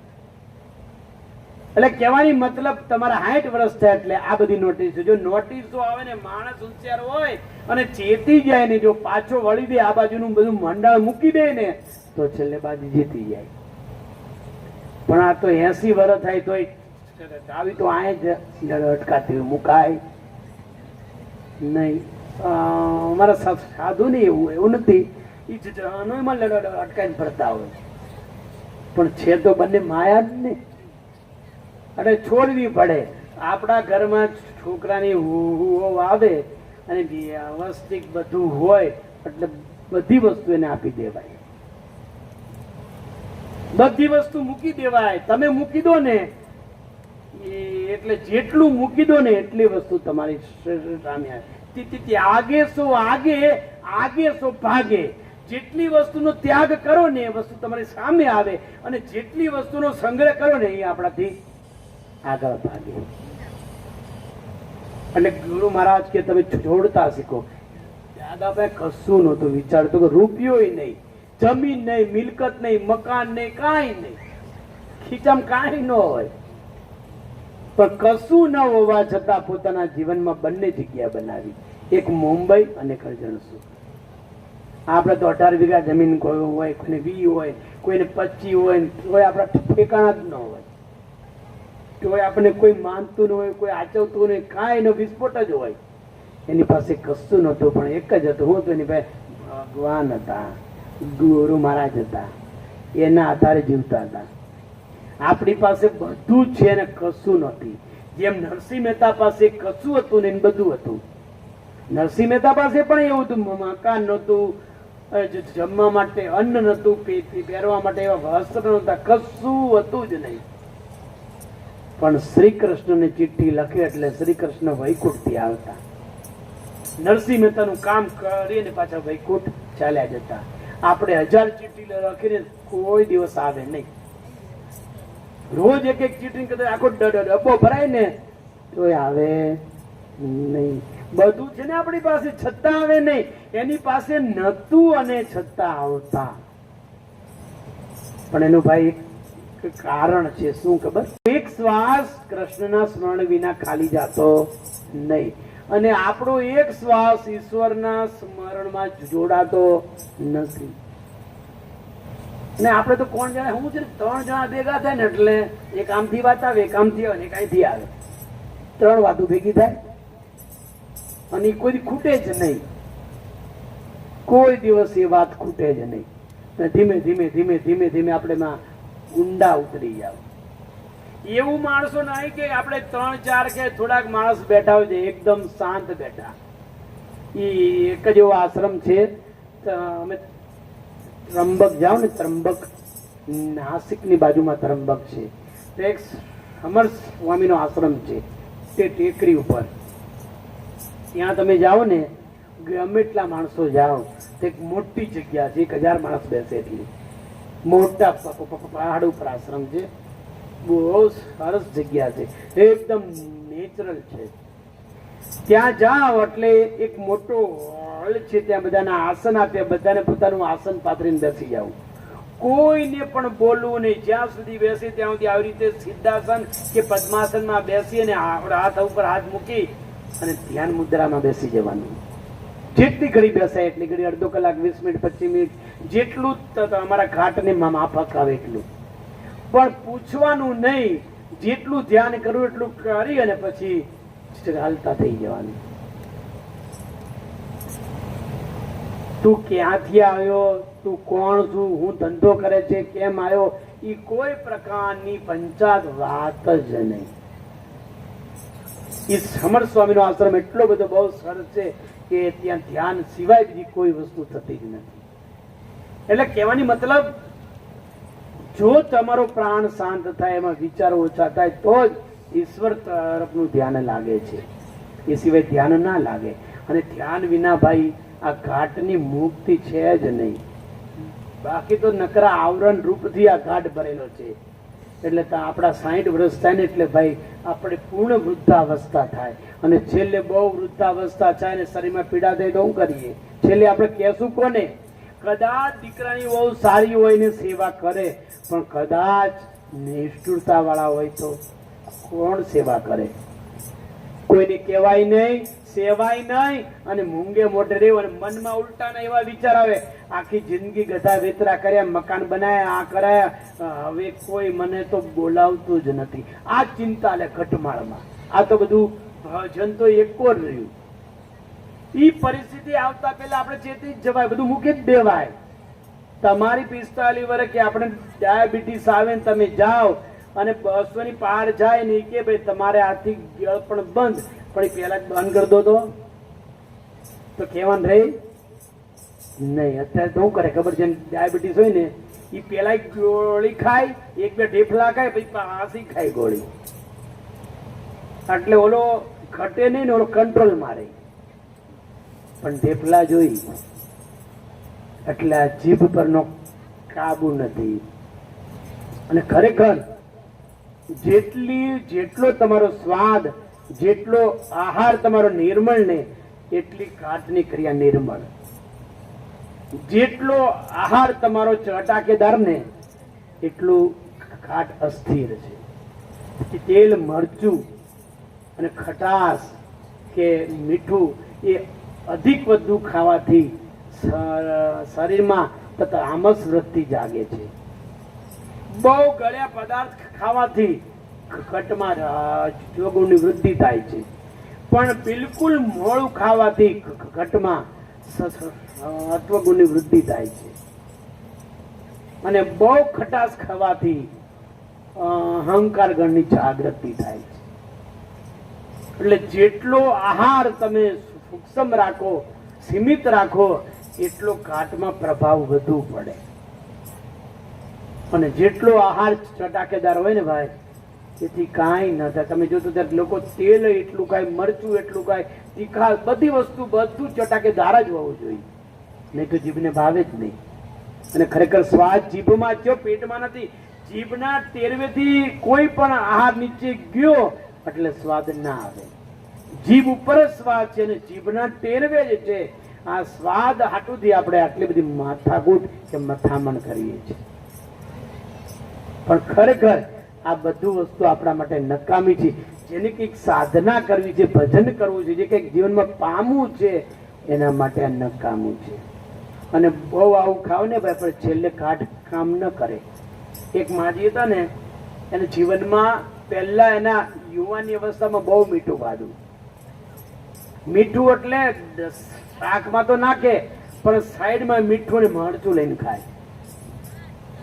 એટલે કહેવાની મતલબ તમારા 60 વર્ષ થયા એટલે આ બધી નોટિસ. જો નોટિસો આવે ને માણસ હોશિયાર હોય અને ચેતી જાય ને, જો પાછો વળી દે, આ બાજુનું બધું મંડાળ મૂકી દે ને તો છેલ્લે બાજુ જીતી જાય. પણ આ તો 80 વર્ષ થાય તોય ચાવી તો આય જ અટકાતી હોય, મુકાય નહીં. અમારા સાધુ ને એવું નથી, એ અટકાઈને ફરતા હોય, પણ છે તો બંને માયા જ ને. એટલે છોડવી પડે. આપણા ઘરમાં છોકરાની હુઓ આવે અને વ્યવસ્થિત બધું હોય એટલે બધી વસ્તુ એને આપી દેવાય, બધી વસ્તુ મૂકી દેવાય. તમે મૂકી દો ને એટલે જેટલું મૂકી દો ને એટલી વસ્તુ તમારી સામે આવે. આગે સો આગે, આગે સો ભાગે. જેટલી વસ્તુનો ત્યાગ કરો ને એ વસ્તુ તમારી સામે આવે, અને જેટલી વસ્તુનો સંગ્રહ કરો ને એ આપણાથી આગળ ભાગે. એટલે ગુરુ મહારાજ કે તમે જોડતા શીખો. દાદાભાઈ કશું નહોતું વિચારતું કે રૂપિયો નહીં, જમીન નહીં, મિલકત નહીં, મકાન નહીં, કાંઈ નહીં, ખીચામાં કાંઈ ન હોય, પણ કશું ન હોવા છતાં પોતાના જીવનમાં બંને જગ્યા બનાવી, એક મુંબઈ અને કરજણસુ. આપણે તો 18 વીઘા જમીન કોઈ હોય, કોઈને 20 હોય, કોઈને 25 હોય, કોઈ આપણા ઠેકાણા જ ન હોય, કોઈ આપણે કોઈ માનતું ન હોય, કોઈ આચવતું નહીં, કાંઈ એનો વિસ્ફોટ જ હોય. એની પાસે કશું નહોતું, પણ એક જ હતું. હું તો એની પાસે ભગવાન હતા, ગુરુ મહારાજ હતા, એના આધારે જીવતા હતા. આપણી પાસે બધું છે ને કશું નથી. જેમ નરસિંહ મહેતા પાસે કશું હતું ને બધું હતું. નરસિંહ મહેતા પાસે પણ એવું હતું, મકાન નહોતું, જમવા માટે અન્ન નહોતું, પહેરવા માટે એવા વસ્ત્ર નહોતા, કશું હતું જ નહીં. પણ શ્રી કૃષ્ણને ચિઠ્ઠી લખી એટલે શ્રી કૃષ્ણ વૈકુંઠથી આવતા. નરસિંહ મહેતાનું કામ કરીને પાછા વૈકુંઠ ચાલ્યા જતા. આપણે 1000 ચિઠ્ઠી લખીને કોઈ દિવસ આવે નહીં. રોજ એક એક ચીટિંગ કરતા આખો ડબ્બો ભરાય ને તોય આવે નહીં. બધું છે ને આપણી પાસે, છતાં આવે નહીં. એની પાસે નતું અને છતાં આવતા. પણ એનું ભાઈ એક કારણ છે, શું ખબર? એક શ્વાસ કૃષ્ણના સ્મરણ વિના ખાલી જાતો નહીં, અને આપણો એક શ્વાસ ઈશ્વરના સ્મરણમાં જોડાતો નથી. ને આપણે તો કોણ જાણે, હું છે 3 જણા ભેગા થાય ને એટલે એક આમથી વાત આવે, એક આમથી આવે, એક અહીંથી આવે, 3 વાતો ભેગી થાય અને કોઈ ખૂટે જ નહીં. કોઈ દિવસ એ વાત ખૂટે જ નહીં. ધીમે ધીમે ધીમે ધીમે ધીમે આપણે માં ઊંડા ઉતરી જાવ. એવું માણસો નહીં કે આપણે 3-4 કે થોડાક માણસ બેઠા હોય છે એકદમ શાંત બેઠા. એ એક જ એવો આશ્રમ છે, અમે ત્રંબક જાઓ ને, ત્રંબક નાસિકની બાજુમાં ત્રંબક છે, તો એક અમર સ્વામીનો આશ્રમ છે તે ટેકરી ઉપર. ત્યાં તમે જાઓ ને, ગમે એટલા માણસો જાઓ, તે એક મોટી જગ્યા છે, 1000 માણસ બેસે એટલી મોટા પહાડ ઉપર આશ્રમ છે. બહુ સરસ જગ્યા છે, એકદમ નેચરલ છે. ત્યાં જાઓ એટલે એક મોટો હોલ છે, ત્યાં બધાના આસન આપ્યા, બધાને પોતાનું આસન પાથરીને બેસી જાવ. કોઈને પણ બોલવું નહીં. જ્યાં સુધી બેસે ત્યાં સુધી આવી રીતે સિદ્ધાસન કે પદ્માસનમાં બેસી અને હાથ ઉપર હાથ મૂકી અને ધ્યાન મુદ્રામાં બેસી જવાનું. જેટલી ઘડી બેસાય એટલી ઘડી, અડધો કલાક, 20 મિનિટ, 25 મિનિટ, જેટલું અમારા ઘાટને માફક આવે એટલું. પણ પૂછવાનું નહીં, જેટલું ધ્યાન કરવું એટલું કરી અને પછી હાલતા થઈ જવાનું. તું ક્યાંથી આવ્યો, તું કોણ છું, હું ધંધો કરે છે, કેમ આવ્યો, એ કોઈ પ્રકારની પંચાયત વાત જ નહીં. એ સમર સ્વામીનો આશ્રમ એટલો બધો બહુ સરસ છે કે ત્યાં ધ્યાન સિવાય બીજી કોઈ વસ્તુ થતી જ નથી. એટલે કહેવાની મતલબ, જો તમારો પ્રાણ શાંત થાય, એમાં વિચારો ઓછા થાય, તો જ ઈશ્વર તરફનું ધ્યાન લાગે છે. એ સિવાય ધ્યાન ના લાગે. અને ધ્યાન વિના ભાઈ આ ઘાટની મુક્તિ છે જ નહીં. બાકી તો નકરા આવરણ રૂપથી આ ઘાટ ભરેલો છે. એટલે આપણા 60 વર્ષ થાય ને એટલે ભાઈ આપણે પૂર્ણ વૃદ્ધાવસ્થા થાય, અને છેલ્લે બહુ વૃદ્ધાવસ્થા થાય ને શરીરમાં પીડા થાય તો શું કરીએ? છેલ્લે આપણે કહેશું કોને? કદાચ દીકરાની બહુ સારી હોય ને સેવા કરે, પણ કદાચ નિષ્ઠુરતા વાળા હોય તો કોણ સેવા કરે? કોઈને કહેવાય નહીં, સેવાય નહીં અને મૂંગે મોઢે રહેવું અને મનમાં ઉલટાના એવા વિચાર આવે, આખી જિંદગી ગધા વેતરા કર્યા, મકાન બનાયા, આ કરાયા, હવે કોઈ મને તો બોલાવતું જ નથી. આ ચિંતા લે ઘટમાળમાં. આ તો બધું ભજન તો એકો જ રહ્યું. ઈ પરિસ્થિતિ આવતા પહેલા આપણે ચેતી જ જવાય, બધું મૂકી જ દેવાય. તમારી 45 વર્ષ કે આપણે ડાયાબિટીસ આવે ને તમે જાઓ અને 200 ની પાર જાય ને કે ભાઈ તમારે આર્થિક પણ બંધ, પણ પેલા બંધ કરી દો તો કહેવાનું રહે નહીં. અત્યારે તો શું કરે ખબર છે, ડાયાબિટીસ હોય ને એ પેલા ગોળી ખાય, એક બે ઢેફલા ખાય, પછી પાછી ખાય ગોળી, એટલે ઓલો ઘટે નહીં ને ઓલો કંટ્રોલ મારે. પણ ઢેફલા જોઈ એટલે આ જીભ પરનો કાબુ નથી. અને ખરેખર જેટલો તમારો સ્વાદ, જેટલો આહાર તમારો નિર્મળ ને એટલી કાટની ક્રિયા નિર્મળ. જેટલો આહાર તમારો ચટાકેદાર ને એટલું કાટ અસ્થિર છે. તેલ, મરચું અને ખટાશ કે મીઠું એ અધિક વધુ ખાવાથી શરીરમાં તામસ વૃત્તિ જાગે છે. બહુ ગળ્યા પદાર્થ ખાવાથી ઘટમાં રજોગુણની વૃદ્ધિ થાય છે, પણ બિલકુલ મોળું ખાવાથી ઘટમાં સત્વગુણની વૃદ્ધિ થાય છે. અને બહુ ખટાશ ખાવાથી અહંકાર ગણની જાગૃતિ થાય છે. એટલે જેટલો આહાર તમે સૂક્ષ્મ રાખો, સીમિત રાખો, એટલો કાટમાં પ્રભાવ વધુ પડે. અને જેટલો આહાર ચટાકેદાર હોય ને ભાઈ, તેથી કાંઈ ન થાય. તમે જોતો ત્યારે લોકો તેલ એટલું ખાય, મરચું એટલું ખાય, તીખા, બધી વસ્તુ બધું ચટાકેદાર જ હોવું જોઈએ, નહીં તો જીભને ભાવે જ નહીં. અને ખરેખર સ્વાદ જીભમાં જ, પેટમાં નથી. જીભના ટેરવેથી કોઈ પણ આહાર નીચે ગયો એટલે સ્વાદ ના આવે. જીભ ઉપર જ સ્વાદ છે અને જીભના ટેરવે જ છે. આ સ્વાદ હાટુથી આપણે આટલી બધી માથાકૂટ કે મથામણ કરીએ છીએ. પણ ખરેખર આ બધું વસ્તુ આપણા માટે નકામી છે. જેની કંઈક સાધના કરવી છે, ભજન કરવું છે, જે કંઈક જીવનમાં પામવું છે, એના માટે આ નકામું છે. અને બહુ આવું ખાવ ને ભાઈ, પણ છેલ્લે કાટ કામ ન કરે. એક માજી હતા ને, એને જીવનમાં પહેલા એના યુવાની અવસ્થામાં બહુ મીઠું ખાધું. મીઠું એટલે શાકમાં તો નાખે, પણ સાઈડમાં મીઠું ને મરચું લઈને ખાય.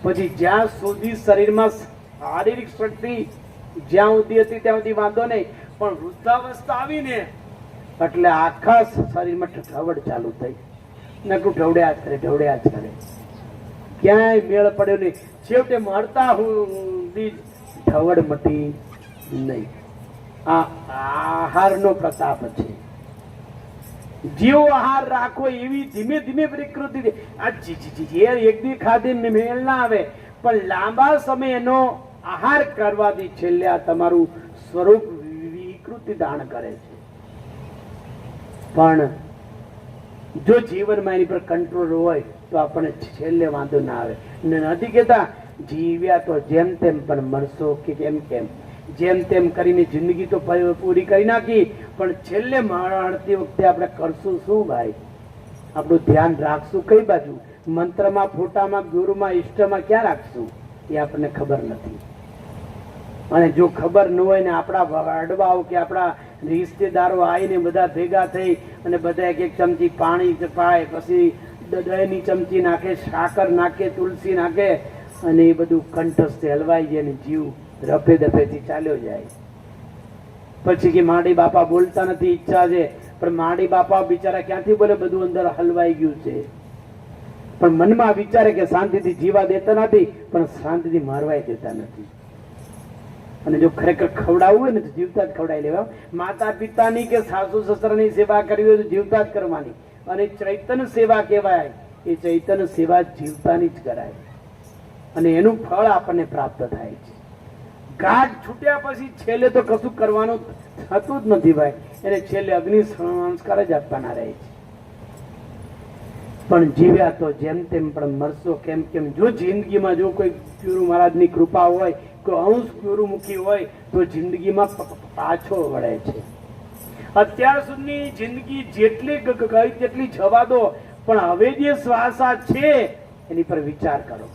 પછી જ્યાં સુધી શરીરમાં શારીરિક શક્તિ જ્યાં સુધી હતી ત્યાં સુધી વાંધો નહીં, પણ વૃદ્ધાવસ્થા આવીને એટલે આખા શરીરમાં ઠવડ ચાલુ થઈ. નકરું ઢવડ્યા જ કરે, ઢવડ્યા જ કરે, ક્યાંય મેળ પડ્યો નહીં. છેવટે મરતા સુધી ઢવડ મટી નહીં. આ આહારનો પ્રતાપ છે. જેવો આહાર રાખો એવી ધીમે ધીમે વિકૃતિ. આ ઝેર એક દી ખાધી મેળ ના આવે, પણ લાંબા સમય એનો આહાર કરવાથી છેલ્લે આ તમારું સ્વરૂપ વિકૃતિ ધારણ કરે છે. પણ જો જીવનમાં એની પર કંટ્રોલ હોય તો આપણને છેલ્લે વાંધો ના આવે. નથી કહેતા જીવ્યા તો જેમ તેમ, પણ મરશો કે કેમ કેમ. જેમ તેમ કરીને જિંદગી તો પૂરી કરી નાખી, પણ છેલ્લે મળતી વખતે આપણે કરશું શું ભાઈ? આપણું ધ્યાન રાખશું કઈ બાજુ? મંત્રમાં, ફોટામાં, ગુરુમાં, ઈષ્ટમાં ક્યાં રાખશું? એ આપણને ખબર નથી. અને જો ખબર ન હોય ને આપણા વડવાઓ કે આપણા રિશ્તેદારો આવીને બધા ભેગા થઈ અને બધા એક એક ચમચી પાણી પાય, પછી દહીંની ચમચી નાખે, સાકર નાખે, તુલસી નાખે, અને એ બધું કંઠસ્થ હલવાઈ જાય ને જીવ રફે દફેથી ચાલ્યો જાય. પછી કે માડી બાપા બોલતા નથી, ઈચ્છા છે, પણ માડી બાપા બિચારા ક્યાંથી બોલે? બધું અંદર હલવાઈ ગયું છે. પણ મનમાં વિચારે કે શાંતિથી જીવા દેતા નથી, પણ શાંતિથી મારવાય દેતા નથી. અને જો ખરેખર ખવડાવવું હોય ને તો જીવતા જ ખવડાવી લેવા. માતા પિતાની કે સાસુ સસરાની સેવા કરવી હોય તો જીવતા જ કરવાની. અને ચૈતન્ય સેવા કહેવાય, એ ચૈતન્ય સેવા જીવતાની જ કરાય, અને એનું ફળ આપણને પ્રાપ્ત થાય છે. ગાઢ છૂટ્યા પછી છેલ્લે તો કશું કરવાનું થતું જ નથી ભાઈ. એને છેલ્લે અગ્નિ સંસ્કાર જ આપવાના રહે છે. પણ જીવ્યા તો જેમ તેમ, પણ મરશો કેમ કેમ. જો જિંદગીમાં જો કોઈ ગુરુ મહારાજની કૃપા હોય, કોઈ અંશ ગુરુમુખી હોય, તો જિંદગીમાં પાછો વળે છે. અત્યાર સુધીની જિંદગી જેટલી ગઈ તેટલી જવા દો, પણ હવે જે શ્વાસ આ છે એની પર વિચાર કરો.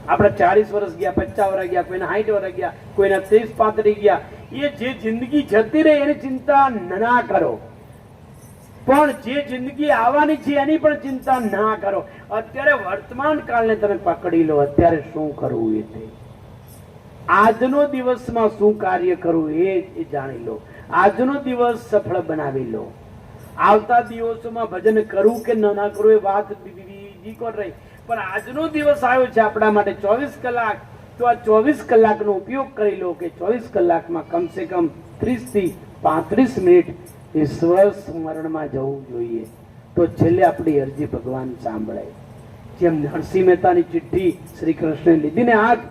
આપણે 40 વર્ષ ગયા, 50 વર્ષ ગયા, કોઈના 60 વર્ષ ગયા, કોઈના 30 35 ગયા. એ જે જિંદગી જતી રહે એની ચિંતા ના કરો, પણ જે જિંદગી આવવાની છે એની પણ ચિંતા ના કરો. અત્યારે વર્તમાન કાળને તમે પકડી લો. અત્યારે શું કરવું એ તે આજનો દિવસમાં શું કાર્ય કરવું એ જાણી લો. આજનો દિવસ સફળ બનાવી લો. આવતા દિવસોમાં ભજન કરવું કે ના કરવું એ વાત બીજી કોણ રહી, પણ આજનો દિવસ આવ્યો છે આપણા માટે 24 કલાક. તો આ 24 કલાકનો ઉપયોગ કરી લો કે 24 કલાકમાં કમસે કમ 30 થી 35 મિનિટ ઈશ્વર સ્મરણમાં જવું જોઈએ. તો છેલ્લે આપણી અરજી ભગવાન સાંભળે. જેમ નરસિંહ મહેતાની ચિઠ્ઠી શ્રી કૃષ્ણે લીધી ને હાથ,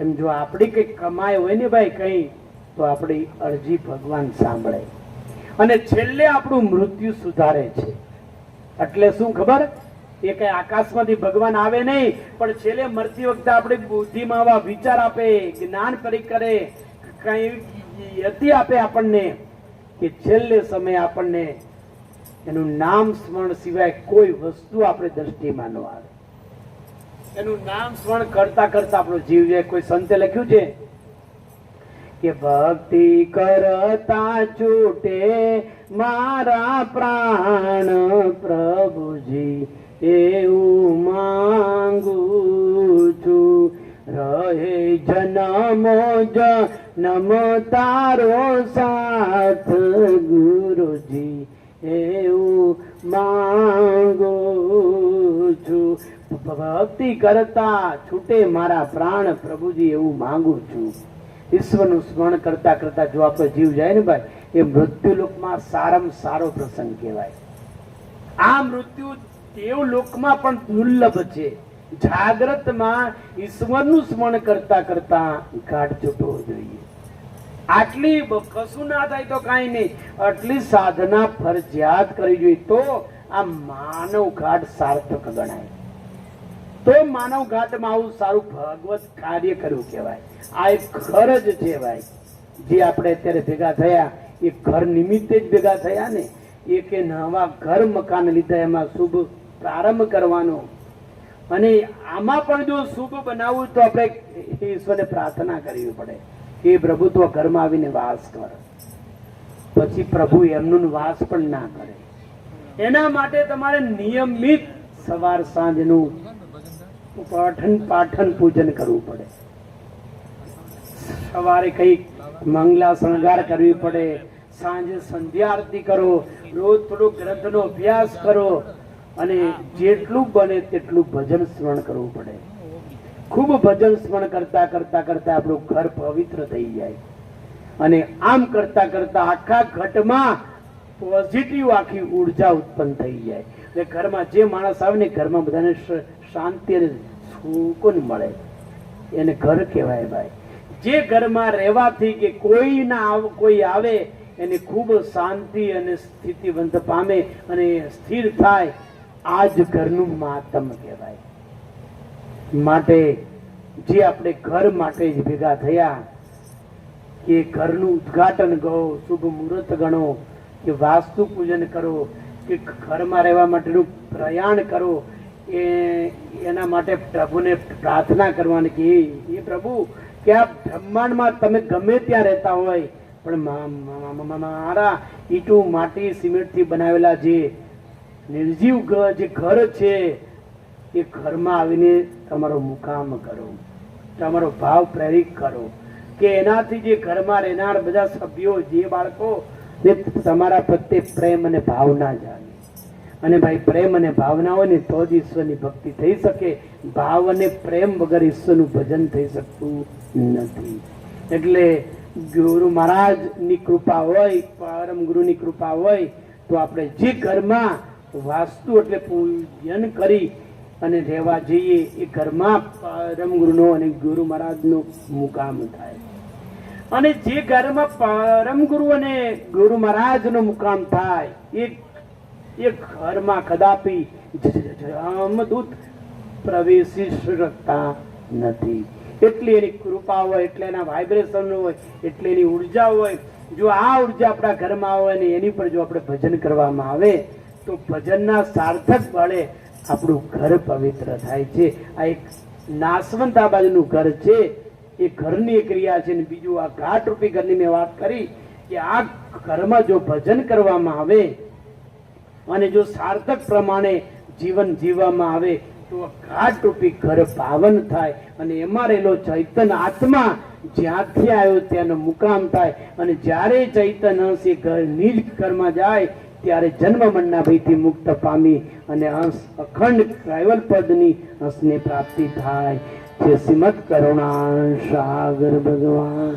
એમ જો આપણી કઈ કમાય હોય ને ભાઈ કઈ, તો આપણી અરજી ભગવાન સાંભળે અને છેલ્લે આપણું મૃત્યુ સુધારે છે. એટલે શું ખબર, એ કઈ આકાશમાંથી ભગવાન આવે નહીં, પણ છેલ્લે મરતી વખતે આપણી બુદ્ધિમાં આવા વિચાર આપે, જ્ઞાન કરી કરે, કઈ યતિ આપે આપણને કે છેલ્લે સમય આપણને એનું નામ સ્મરણ સિવાય કોઈ વસ્તુ આપણે દ્રષ્ટિમાં ન આવે. એનું નામ સ્મરણ કરતા કરતા આપણો જીવ જાય. કોઈ સંતે લખ્યું છે કે ભક્તિ કરતા છૂટે મારા પ્રાણ પ્રભુજી, એવું માંગુ છું. રહે જન્મો જન્મ તારો સાથ ગુરુજી, એવું માંગુ છું. ભક્તિ કરતા છૂટે મારા પ્રાણ પ્રભુજી, એવું માંગુ છું. ઈશ્વરનું સ્મરણ કરતા કરતા જો આપણો જીવ જાય ને ભાઈ, એ મૃત્યુલોકમાં સારામાં સારો પ્રસંગ કહેવાય. આ મૃત્યુ દેવલોકમાં પણ દુર્લભ છે. જાગ્રતમાં ઈશ્વરનું સ્મરણ કરતા કરતા ઘાટ છૂટવો જોઈએ. આટલી કશું ના થાય તો કાંઈ નહીં, આટલી સાધના ફરજિયાત કરવી જોઈએ. તો આ માનવ ઘાટ સાર્થક ગણાય. તો માનવ ઘાટમાં આવું સારું ભગવત કાર્ય કરવું કહેવાય. આ એક ઘર જ છે ભાઈ, જે આપણે અત્યારે ભેગા થયા એ ઘર નિમિત્તે જ ભેગા થયા ને. એ કે નવા ઘર મકાન લીધા, એમાં શુભ પ્રારંભ કરવાનો. અને આમાં પણ જો શુભ બનાવવું તો આપણે ઈશ્વરને પ્રાર્થના કરવી પડે કે પ્રભુ તો ઘરમાં આવીને વાસ કર. પછી પ્રભુ એમનું વાસ પણ ના કરે. એના માટે તમારે નિયમિત સવાર સાંજનું પાઠન પૂજન કરવું પડે. સવારે કઈક મંગલા શણગાર કરવી પડે, સાંજે સંધ્યા આરતી કરો, રોજ થોડો ગ્રંથનો અભ્યાસ કરો અને જેટલું બને તેટલું ભજન સ્મરણ કરવું પડે. ખૂબ ભજન સ્મરણ કરતા કરતા કરતા આપણું ઘર પવિત્ર થઈ જાય. અને આમ કરતા કરતા આખા ઘટમાં પોઝિટિવ આખી ઉર્જા ઉત્પન્ન થઈ જાય. એટલે ઘરમાં જે માણસ આવે ને ઘરમાં બધાને શાંતિ અને સુકૂન મળે, એને ઘર કહેવાય ભાઈ. જે ઘરમાં રહેવાથી કે કોઈ આવે એને ખૂબ શાંતિ અને સ્થિતિવંત પામે અને સ્થિર થાય, આ જ ઘરનું માતમ કહેવાય. માટે જે આપણે ઘર માટે જ ભેગા થયા કે ઘરનું ઉદ્ઘાટન કરો, શુભ મુહૂર્ત ગણો, કે વાસ્તુ પૂજન કરો, કે ઘરમાં રહેવા માટેનું પ્રયાણ કરો, એના માટે પ્રભુને પ્રાર્થના કરવાની કે એ પ્રભુ કે આ બ્રહ્માંડમાં તમે ગમે ત્યાં રહેતા હોય, પણ મારા ઈંટું માટી સિમેન્ટથી બનાવેલા જે નિર્જીવ જે ઘર છે એ ઘરમાં આવીને તમારો મુકામ કરો, તમારો ભાવ પ્રેરિત કરો, કે એનાથી જે ઘરમાં રહેનાર બધા સભ્યો, જે બાળકો તમારા પ્રત્યે પ્રેમ અને ભાવના જાગે. અને ભાઈ પ્રેમ અને ભાવના હોય ને તો જ ઈશ્વરની ભક્તિ થઈ શકે. ભાવ અને પ્રેમ વગર ઈશ્વરનું ભજન થઈ શકતું નથી. એટલે ગુરુ મહારાજની કૃપા હોય, પરમ ગુરુની કૃપા હોય તો આપણે જે ઘરમાં વાસ્તુ એટલે પૂજન કરી અને રહેવા જઈએ એ ઘરમાં પરમ ગુરુનો અને ગુરુ મહારાજનો મુકામ થાય. અને જે ઘરમાં પરમ ગુરુ અને ગુરુ મહારાજનો મુકામ થાય એ ઘરમાં કદાપી જમદૂત પ્રવેશી શકતા નથી. એટલી એની કૃપા હોય, એટલે એના વાઇબ્રેશન હોય, એટલે એની ઉર્જા હોય, જો આ ઉર્જા આપણા ઘરમાં આવે અને એની પર જો આપણે ભજન કરવામાં આવે તો ભજનના સાર્થક બળે આપણું ઘર પવિત્ર થાય છે. આ એક નાસવંત આ બાજુનું ઘર છે, એ ઘરની એક ક્રિયા છે. ને બીજું આ ઘાટ રૂપી ઘરની મેં વાત કરી કે આ ઘરમાં જો ભજન કરવામાં આવે અને જો સાર્થક પ્રમાણે જીવન જીવવામાં આવે તો ઘાટ રૂપી ઘર પાવન થાય અને એમાં રહેલો ચૈતન્ય આત્મા જ્યાંથી આવ્યો ત્યાંનો મુકામ થાય. અને જ્યારે ચૈતન્ય અંશ એ નિજ ઘરમાં જાય ત્યારે જન્મ મરણના ભયથી મુક્ત પામી અને અંશ અખંડ કૈવલ પદની અંશને પ્રાપ્તિ થાય. જે શ્રીમદ કરુણા સાગર ભગવાન